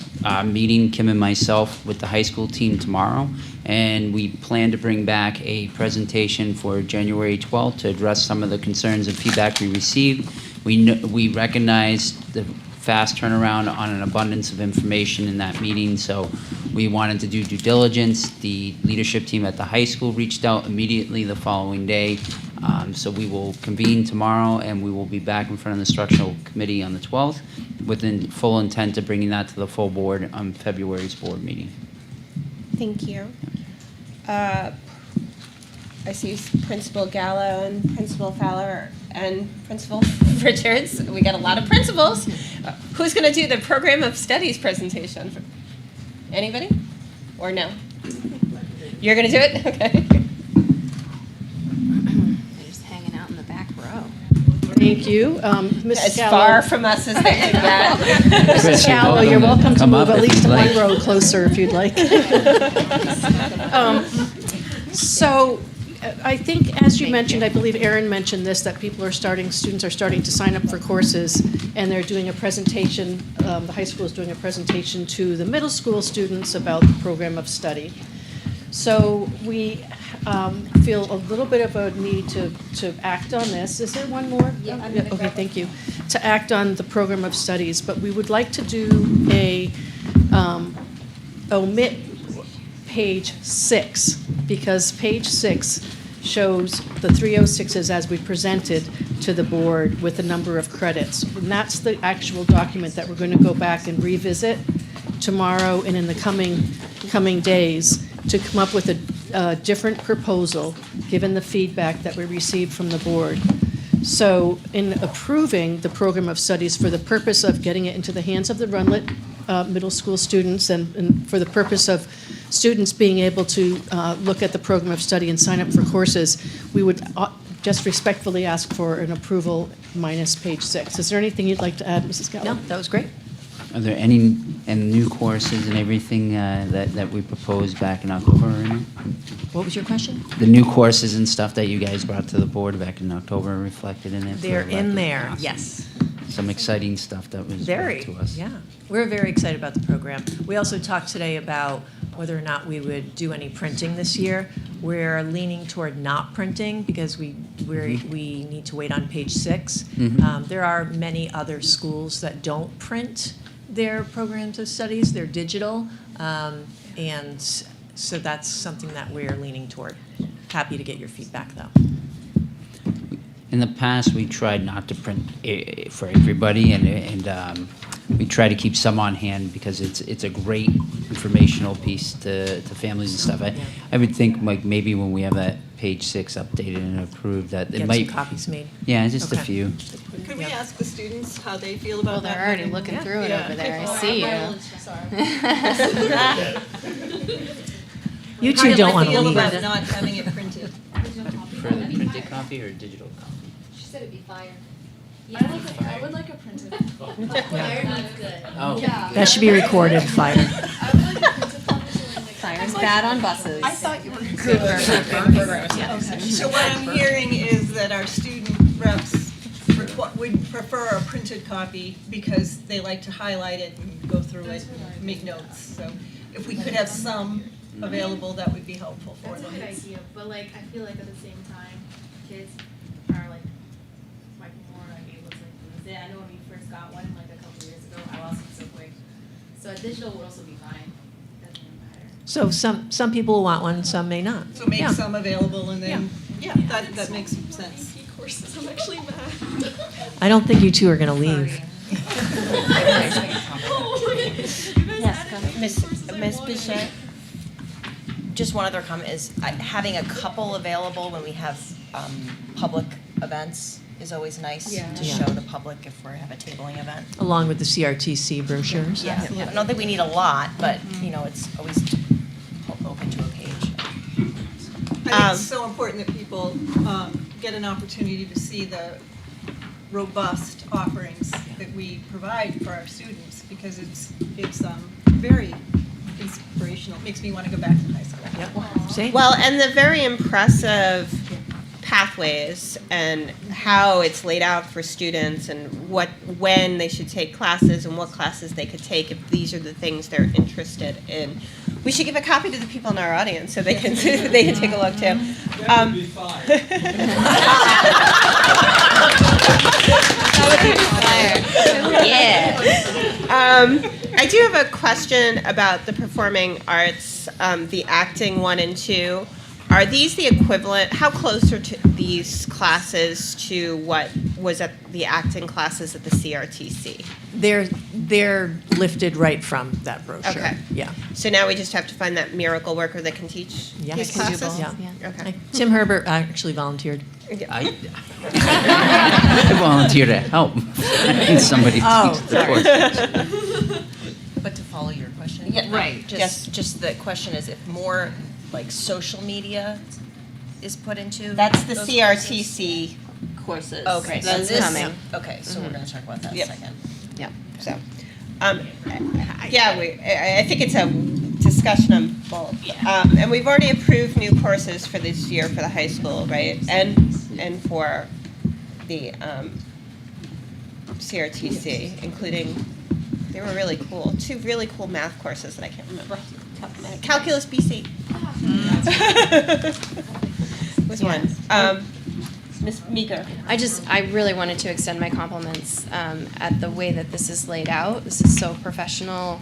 meeting, Kim and myself, with the high school team tomorrow, and we plan to bring back a presentation for January 12th to address some of the concerns and feedback we received. We recognize the fast turnaround on an abundance of information in that meeting, so we wanted to do due diligence. The leadership team at the high school reached out immediately the following day. So we will convene tomorrow, and we will be back in front of the instructional committee on the 12th with the full intent of bringing that to the full board on February's board meeting. Thank you. I see Principal Gallo and Principal Fowler and Principal Richards. We got a lot of principals. Who's going to do the program of studies presentation? Anybody? Or no? You're going to do it? Okay. They're just hanging out in the back row. Thank you. Mrs. As Gallo. far from us as they can get. Mrs. Gallo, you're welcome to Come move up at if least you'd one like. row closer if you'd like. So I think, as you mentioned, I believe Erin mentioned this, that students are starting to sign up for courses, and they're doing a presentation, the high school is doing a presentation to the middle school students about the program of study. So we feel a little bit of a need to act on this. Is there one more? Yeah. Okay, thank you. To act on the program of studies, but we would like to do a omit page 6, because page 6 shows the 306s as we presented to the board with a number of credits. And that's the actual document that we're going to go back and revisit tomorrow and in the coming days to come up with a different proposal, given the feedback that we received from the board. So in approving the program of studies for the purpose of getting it into the hands of the Runlet middle school students and for the purpose of students being able to look at the program of study and sign up for courses, we would just respectfully ask for an approval minus page 6. Is there anything you'd like to add, Mrs. Gallo? No, that was great. Are there any new courses and everything that we proposed back in October? What was your question? The new courses and stuff that you guys brought to the board back in October reflected in it? They're for in elected? there, Awesome. yes. Some exciting stuff that was Very, brought to us. yeah. We're very excited about the program. We also talked today about whether or not we would do any printing this year. We're leaning toward not printing because we need to wait on page 6. Mhm. There are many other schools that don't print their programs of studies. They're digital. And so that's something that we're leaning toward. Happy to get your feedback, though. In the past, we tried not to print for everybody, and we try to keep some on hand because it's a great informational piece to families and stuff. I would think like maybe when we have that page 6 updated and approved that it Get might some copies made. Yeah, just a Okay. few. Could we ask the students how they feel about that? they're already looking through it over there. I see you. You How two do don't they want to feel leave. about not having it printed? For the printed copy or digital copy? She said it'd be fire. I would like a printed. Fire needs good. Oh. Yeah. That should be recorded, fire. Fire's bad on buses. I thought you were good. So what I'm hearing is that our student reps would prefer a printed copy because they like to highlight it and go through it and make notes. So if we could have some available, that would be helpful for them. That's a good idea, but like I feel like at the same time, kids are like more like able to use it. I know when we first got one like a couple years ago, I lost it so quick. So a digital would also be fine. Doesn't matter. So some people will want one, some may not. So make Yeah. some available and then, that makes sense. Courses, I'm actually mad. I don't think you two are going to leave. Ms. Boucher, just one other comment is having a couple available when we have public events is always nice to Yeah. show the public if we have a tabling event. Along with the CRTC brochures. Yeah, I don't think we need a lot, but it's always open to a page. I think it's so important that people get an opportunity to see the robust offerings that we provide for our students because it's very inspirational. It makes me want to go back to high school. Well, and the very impressive pathways and how it's laid out for students and when they should take classes and what classes they could take if these are the things they're interested in. We should give a copy to the people in our audience so they can take a look too. I do have a question about the performing arts, the acting 1 and 2. Are these the equivalent? How close are these classes to what was at the acting classes at the CRTC? They're lifted right from that brochure. Okay. Yeah. So now we just have to find that miracle worker that can teach Yes. these classes? Yeah. Okay. Tim Herbert actually volunteered. I volunteer to help. I need somebody to teach the course. But to follow your question, Right. Just the question is if more like social media is put into That's the those CRTC courses. Okay, so That's this coming. Okay, so we're going to talk about that in a second. Yeah, so, I think it's a discussion on both. And we've already approved new courses for this year for the high school, right? And for the CRTC, including, they were really cool, 2 really cool math courses that I can't remember off the top of my head. Calculus BC. Was one. Ms. Meeker. I really wanted to extend my compliments at the way that this is laid out. This is so professional.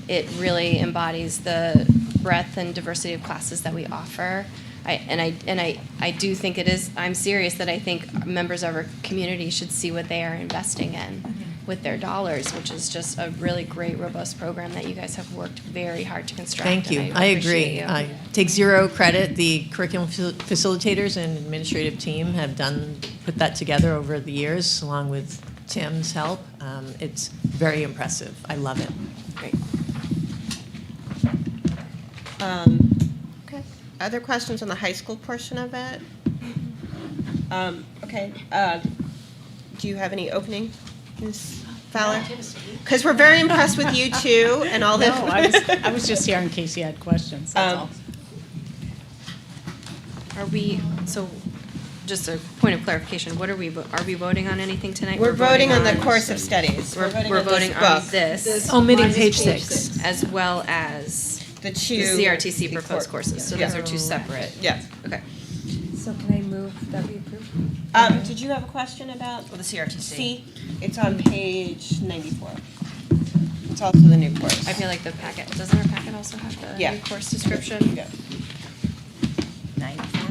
It really embodies the breadth and diversity of classes that we offer. I do think it is, I'm serious that I think members of our community should see what they are investing in with their dollars, which is just a really great, robust program that you guys have worked very hard to construct. Thank you. and I appreciate agree. you. I take zero credit. The curriculum facilitators and administrative team have put that together over the years, along with Tim's help. It's very impressive. I love it. Great. Okay. Other questions on the high school portion of it? Okay. Do you have any opening, Ms. Fowler? Because we're very impressed with you too and all No, the. I was just here in case you had questions, that's all. Are we, so, just a point of clarification, what are we voting on anything tonight? We're voting on the course of studies. We're voting voting on on this book. this. Omitting page 6. As well as the CRTC proposed courses, so those Yeah. are 2 separate. Yeah. Okay. So can I move that we approve? Did you have a question about? Well, the CRTC. See, it's on page 94. It's also the new course. I feel like the packet, doesn't our packet also have the Yeah. new course description? Yeah. 94?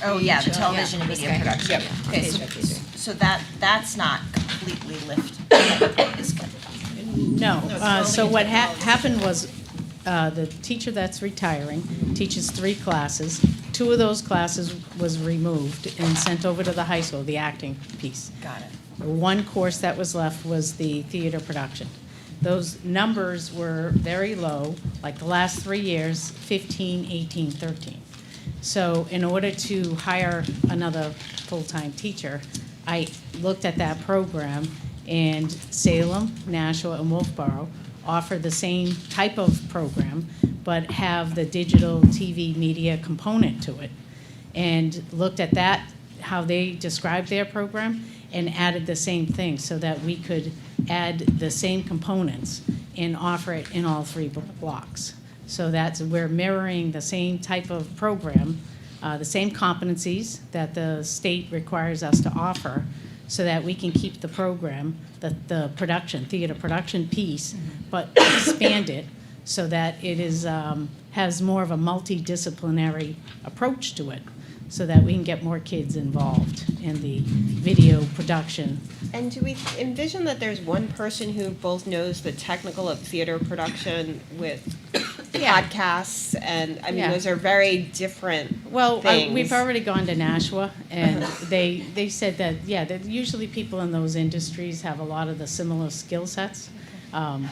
Oh, yeah, the television and media Okay. production. Yep. Okay, so that's not completely No. No, it's So only what technology. happened was the teacher that's retiring teaches 3 classes. 2 of those classes was removed and sent over to the high school, the acting piece. Got it. One course that was left was the theater production. Those numbers were very low, like the last 3 years, 15, 18, 13. So in order to hire another full-time teacher, I looked at that program, and Salem, Nashua, and Wolfboro offer the same type of program, but have the digital TV media component to it. And looked at that, how they described their program, and added the same thing so that we could add the same components and offer it in all 3 blocks. So we're mirroring the same type of program, the same competencies that the state requires us to offer, so that we can keep the program, the production, theater production piece, but expand it so that it is, has more of a multidisciplinary approach to it, so that we can get more kids involved in the video production. And do we envision that there's one person who both knows the technical of theater production with podcasts? And I mean, Yeah. those are very different Well, things. we've already gone to Nashua, and they said that, yeah, that usually people in those industries have a lot of the similar skill sets.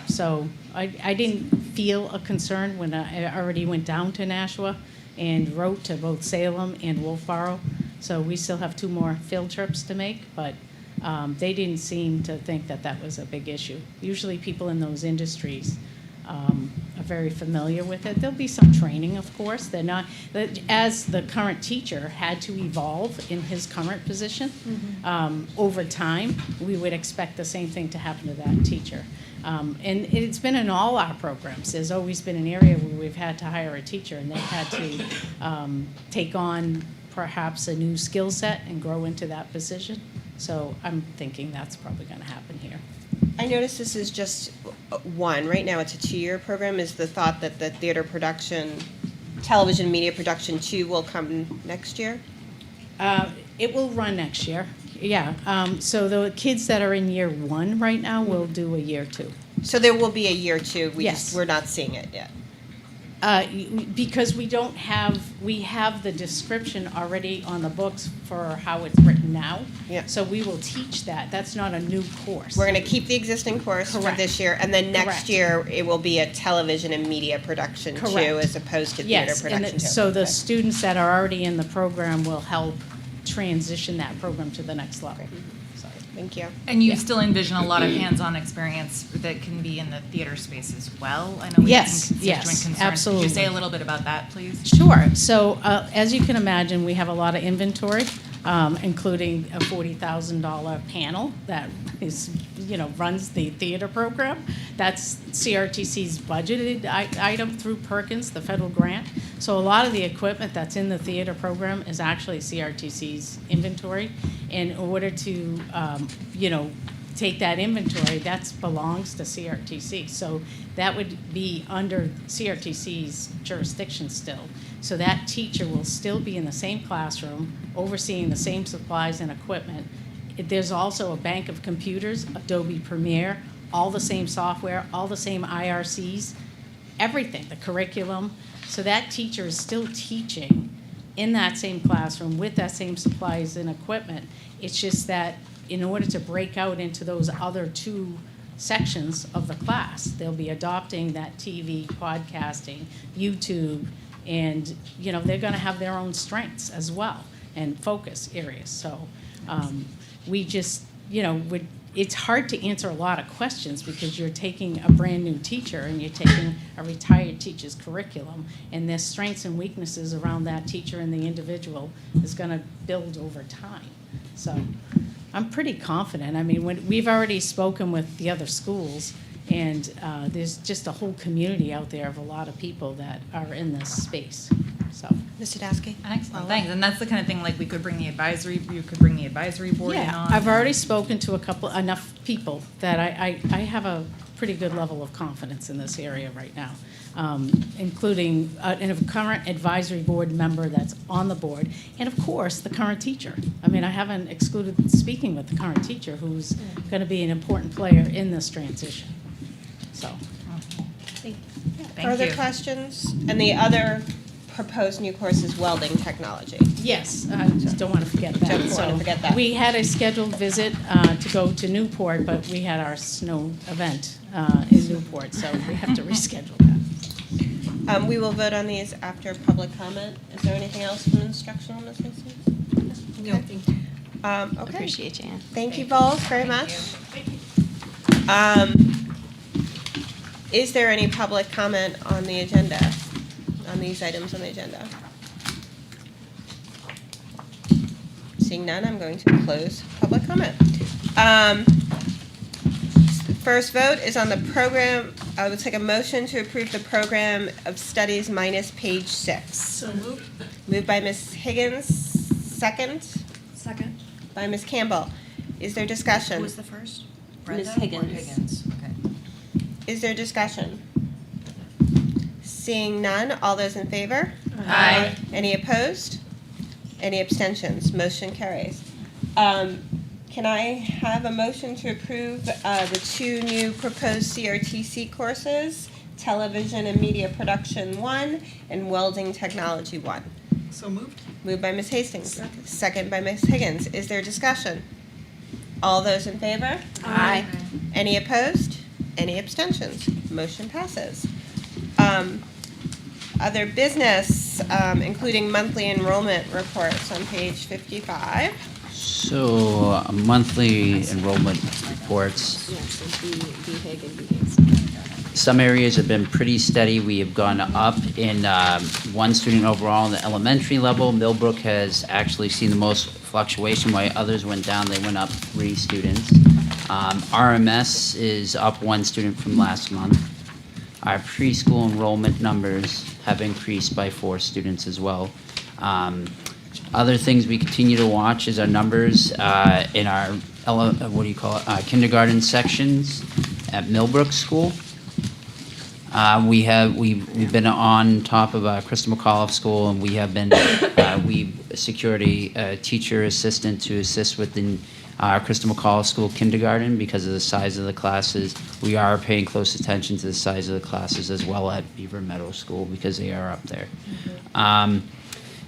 So I didn't feel a concern when I already went down to Nashua and wrote to both Salem and Wolfboro. So we still have 2 more field trips to make, but they didn't seem to think that that was a big issue. Usually people in those industries are very familiar with it. There'll be some training, of course. They're not, as the current teacher had to evolve in his current position, over time, we would expect the same thing to happen to that teacher. And it's been in all our programs. There's always been an area where we've had to hire a teacher, and they've had to take on perhaps a new skill set and grow into that position. So I'm thinking that's probably going to happen here. I noticed this is just one. Right now, it's a 2-year program. Is the thought that the theater production, television media production 2 will come next year? It will run next year, yeah. So the kids that are in year 1 right now will do a year 2. So there will be a year 2. Yes. We're not seeing it yet. Because we have the description already on the books for how it's written now. Yeah. So we will teach that. That's not a new course. We're going to keep the existing course for Correct. this year, and then next Correct. year it will be a television and media production 2 Correct. as opposed to theater Yes, production and 2. so the Okay. students that are already in the program will help transition that program to the next level. So, thank you. And you Yeah. still envision a lot of hands-on experience that can be in the theater space as well? I know we have Yes, some constituent yes, concerns. absolutely. Could you say a little bit about that, please? Sure. So as you can imagine, we have a lot of inventory, including a $40,000 panel that is, runs the theater program. That's CRTC's budgeted item through Perkins, the federal grant. So a lot of the equipment that's in the theater program is actually CRTC's inventory. In order to, take that inventory, that belongs to CRTC. So that would be under CRTC's jurisdiction still. So that teacher will still be in the same classroom, overseeing the same supplies and equipment. There's also a bank of computers, Adobe Premiere, all the same software, all the same IRCs, everything, the curriculum. So that teacher is still teaching in that same classroom with that same supplies and equipment. It's just that in order to break out into those other 2 sections of the class, they'll be adopting that TV, podcasting, YouTube, and they're going to have their own strengths as well and focus areas. So we just, it's hard to answer a lot of questions because you're taking a brand new teacher and you're taking a retired teacher's curriculum, and their strengths and weaknesses around that teacher and the individual is going to build over time. So I'm pretty confident. I mean, we've already spoken with the other schools, and there's just a whole community out there of a lot of people that are in this space. So, Mr. Dasky? Excellent, thanks. And that's the kind of thing, like, you could bring the advisory board in on. I've already spoken to enough people that I have a pretty good level of confidence in this area right now, including a current advisory board member that's on the board, and of course, the current teacher. I mean, I haven't excluded speaking with the current teacher, who's going to be an important player in this transition. So, Further questions? And the other proposed new course is welding technology. yes, I just don't want to forget that. Don't want to forget that. We had a scheduled visit to go to Newport, but we had our snow event in Newport, so we have to reschedule that. We will vote on these after public comment. Is there anything else from instructional, Ms. Hastings? No, thank you. Okay. Appreciate you, Ann. Thank you both very much. Is there any public comment on the agenda, on these items on the agenda? Seeing none, I'm going to close public comment. The first vote is on the program. I would take a motion to approve the program of studies minus page 6. So moved. Moved by Ms. Higgins, second. Second. By Ms. Campbell. Is there discussion? Who was the first? Ms. Brenda or Higgins. Higgins? Okay. Is there discussion? Seeing none, all those in favor? Aye. Any opposed? Any abstentions? Motion carries. Can I have a motion to approve the 2 new proposed CRTC courses, Television and Media Production 1 and Welding Technology 1? So moved. Moved by Ms. Hastings. Second by Ms. Higgins. Is there discussion? All those in favor? Aye. Any opposed? Any abstentions? Motion passes. Other business, including monthly enrollment reports on page 55. So, monthly enrollment reports. Some areas have been pretty steady. We have gone up in 1 student overall in the elementary level. Millbrook has actually seen the most fluctuation, while others went down. They went up 3 students. RMS is up 1 student from last month. Our preschool enrollment numbers have increased by 4 students as well. Other things we continue to watch is our numbers in our kindergarten sections at Millbrook School. We've been on top of Crystal McAuliffe School, and we have been we've secured a teacher assistant to assist with the Crystal McAuliffe School kindergarten because of the size of the classes. We are paying close attention to the size of the classes as well at Beaver Meadow School because they are up there.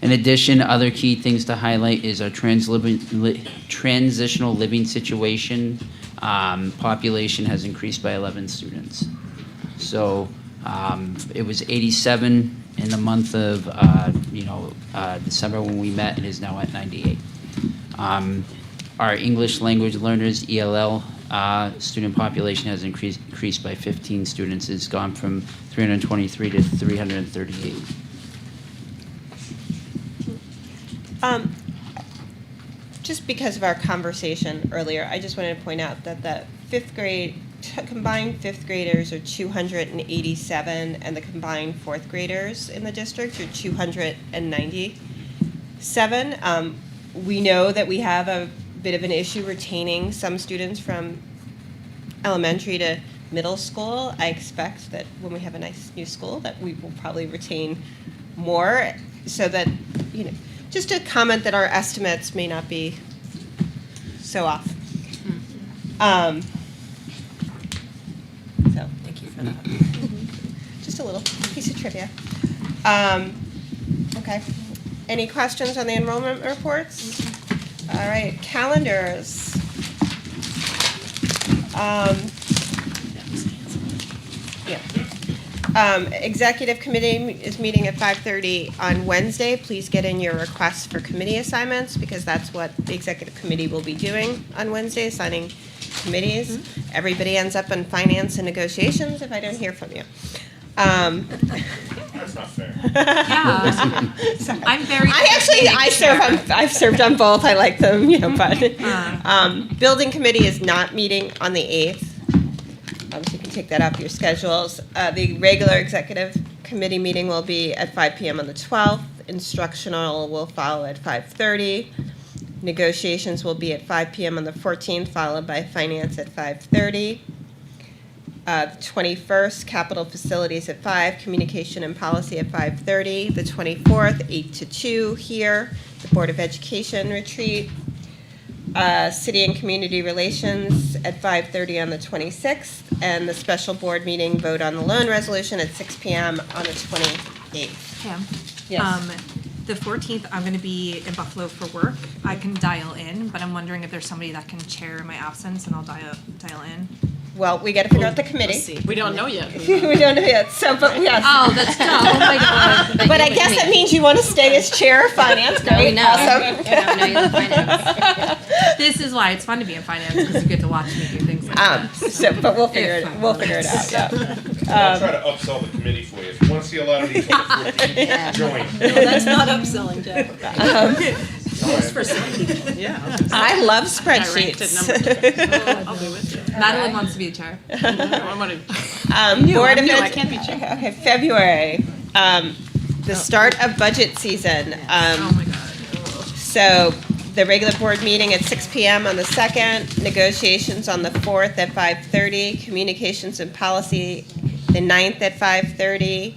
In addition, other key things to highlight is our transitional living situation. Population has increased by 11 students. So it was 87 in the month of December when we met. It is now at 98. Our English language learners, ELL, student population has increased by 15 students. It's gone from 323 to 338. Just because of our conversation earlier, I just wanted to point out that the combined 5th graders are 287, and the combined 4th graders in the district are 297. We know that we have a bit of an issue retaining some students from elementary to middle school. I expect that when we have a nice new school that we will probably retain more, so that, just a comment that our estimates may not be so off. So thank you for that. Just a little piece of trivia. Okay. Any questions on the enrollment reports? All right, calendars. Executive committee is meeting at 5:30 on Wednesday. Please get in your requests for committee assignments because that's what the executive committee will be doing on Wednesday, assigning committees. Everybody ends up in finance and negotiations if I don't hear from you. That's not fair. Yeah. I'm very. I've served on both. I like them, but building committee is not meeting on the 8th. So you can take that off your schedules. The regular executive committee meeting will be at 5 p.m. on the 12th. Instructional will follow at 5:30. Negotiations will be at 5 p.m. on the 14th, followed by finance at 5:30. The 21st, Capital Facilities at 5, Communication and Policy at 5:30. The 24th, 8 to 2 here, the Board of Education retreat. City and Community Relations at 5:30 on the 26th, and the special board meeting vote on the loan resolution at 6 p.m. on the 28th. Pam? Yes. The 14th, I'm going to be in Buffalo for work. I can dial in, but I'm wondering if there's somebody that can chair in my absence, and I'll dial in. Well, we got to figure out the committee. We don't know yet. We don't know yet, so, but yes. Oh, that's tough. Oh, my God. But I guess that means you want to stay as chair of finance. Great, No. awesome. No, you're in finance. This is why it's fun to be in finance, because you get to watch me do things like that. But we'll figure it. We'll figure it out. Yeah. I'll try to upsell the committee for you. If you want to see a lot of these on the 14th, join. No, that's not upselling, Jack. Just for some people, yeah. I love I ranked at spreadsheets. number 2. I'll be with you. Madeline wants to be a chair. I want to. Board I'm of new, Ed- I can't be chair. Okay, February, the start of budget season. Oh, my God. So the regular board meeting at 6 p.m. on the 2nd, negotiations on the 4th at 5:30, communications and policy the 9th at 5:30,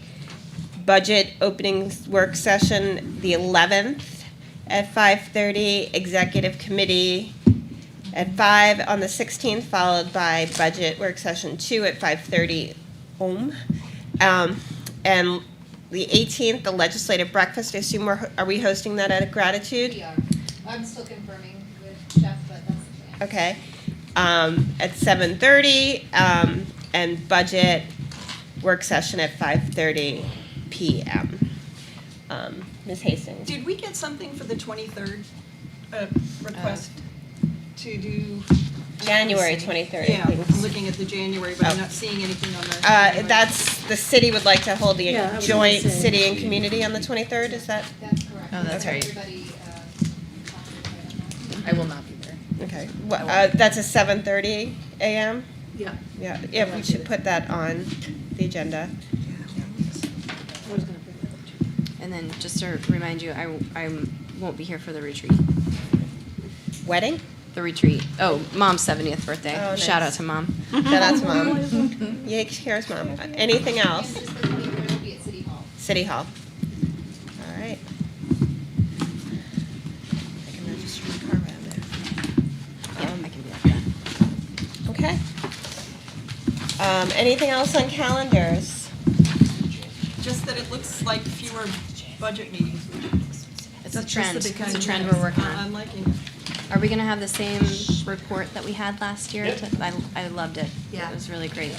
budget opening work session the 11th at 5:30, executive committee at 5 on the 16th, followed by budget work session 2 at 5:30 home. And the 18th, the legislative breakfast. I assume are we hosting that at Gratitude? We are. I'm still confirming with Jeff, but that's the plan. Okay. At 7:30, and budget work session at 5:30 p.m. Ms. Hastings. Did we get something for the 23rd request to do? January 23rd. Yeah, I'm looking at the January, but I'm not seeing anything on the. That's, the city would like to hold the Yeah, I was joint gonna say. city and community on the 23rd, is that? That's correct. Oh, that's right. Everybody, I will not be there. Okay. That's a 7:30 a.m.? Yeah. Yeah, we should put that on the agenda. And then just to remind you, I won't be here for the retreat. Wedding? The retreat. Oh, Mom's 70th birthday. Oh, nice. Shout out to Mom. Shout out to Mom. Yay, here's Mom. Anything else? Just the 23rd will be at City Hall. City Hall. All right. I can register my car around there. I can be like that. Okay. Anything else on calendars? Just that it looks like fewer budget meetings. It's a That's just trend. the It's beginning. a trend we're working on. I'm liking it. Are we going to have the same report that we had last year? Yep. I loved it. Yeah. It was really great.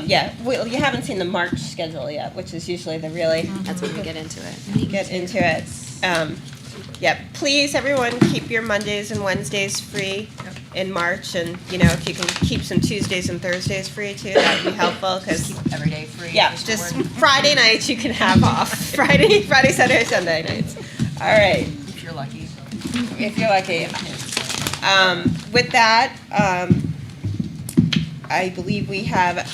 Yeah, well, you haven't seen the March schedule yet, which is usually the really, That's when we get into it. get into it. Yeah, please, everyone, keep your Mondays and Wednesdays free in March, and, if you can keep some Tuesdays and Thursdays free too, that would be helpful, because, Every day free. yeah, across the just board. Friday nights you can have off. Friday, Saturday, Sunday nights. All right. If you're lucky. If you're lucky. With that, I believe we have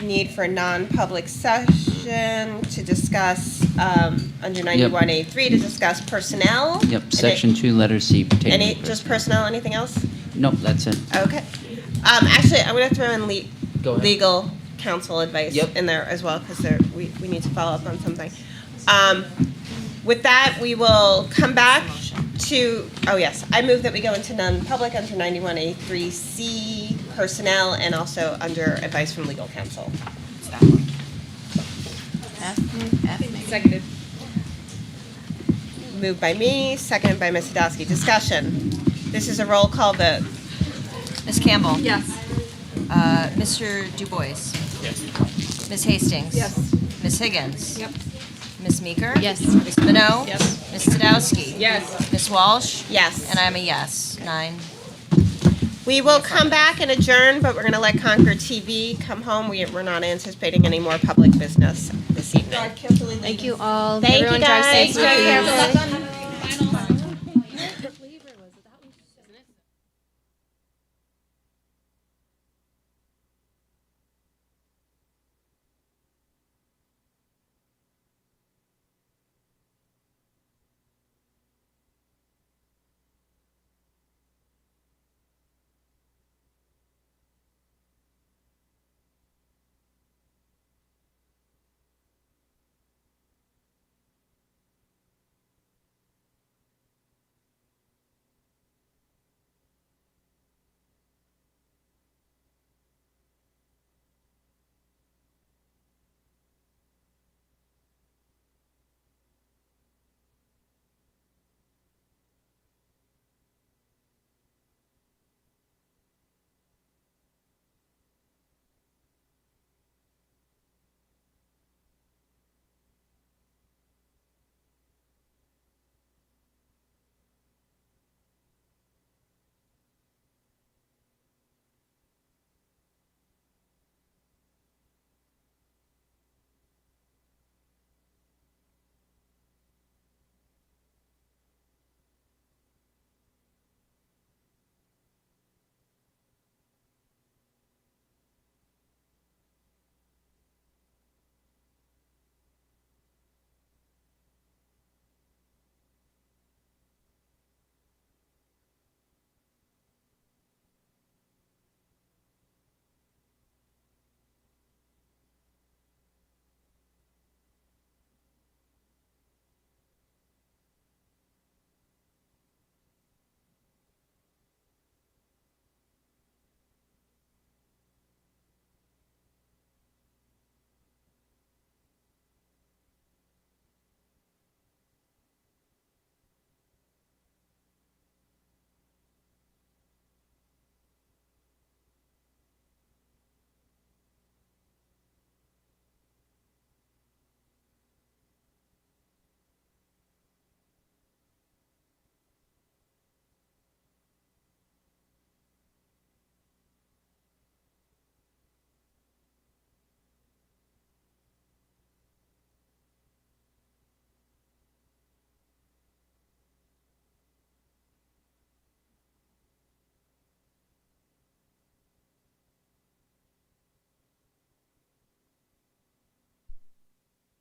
need for non-public session to discuss, under 91A3, to discuss personnel. Yep, And section 2, letter C pertaining Any, to just personnel, anything else? Nope, that's it. Okay. Actually, I'm gonna throw in Go ahead. legal counsel advice Yep. in there as well, because we need to follow up on something. With that, we will come back to, oh yes, I move that we go into non-public under 91A3C personnel and also under advice from legal counsel. Seconded. Moved by me, seconded by Ms. Sadowski. Discussion. This is a roll call vote. Ms. Campbell. Yes. Mr. Dubois. Yes. Ms. Hastings. Yes. Ms. Higgins. Yep. Ms. Meeker. Yes. Ms. Minot. Yes. Ms. Sadowski. Yes. Ms. Walsh. Yes. And I'm a yes. 9. We will come back and adjourn, but we're going to let Concord TV come home. We're not anticipating any more public business this evening. Thank you all. Thank you, Everyone drive guys. safely. Drive carefully.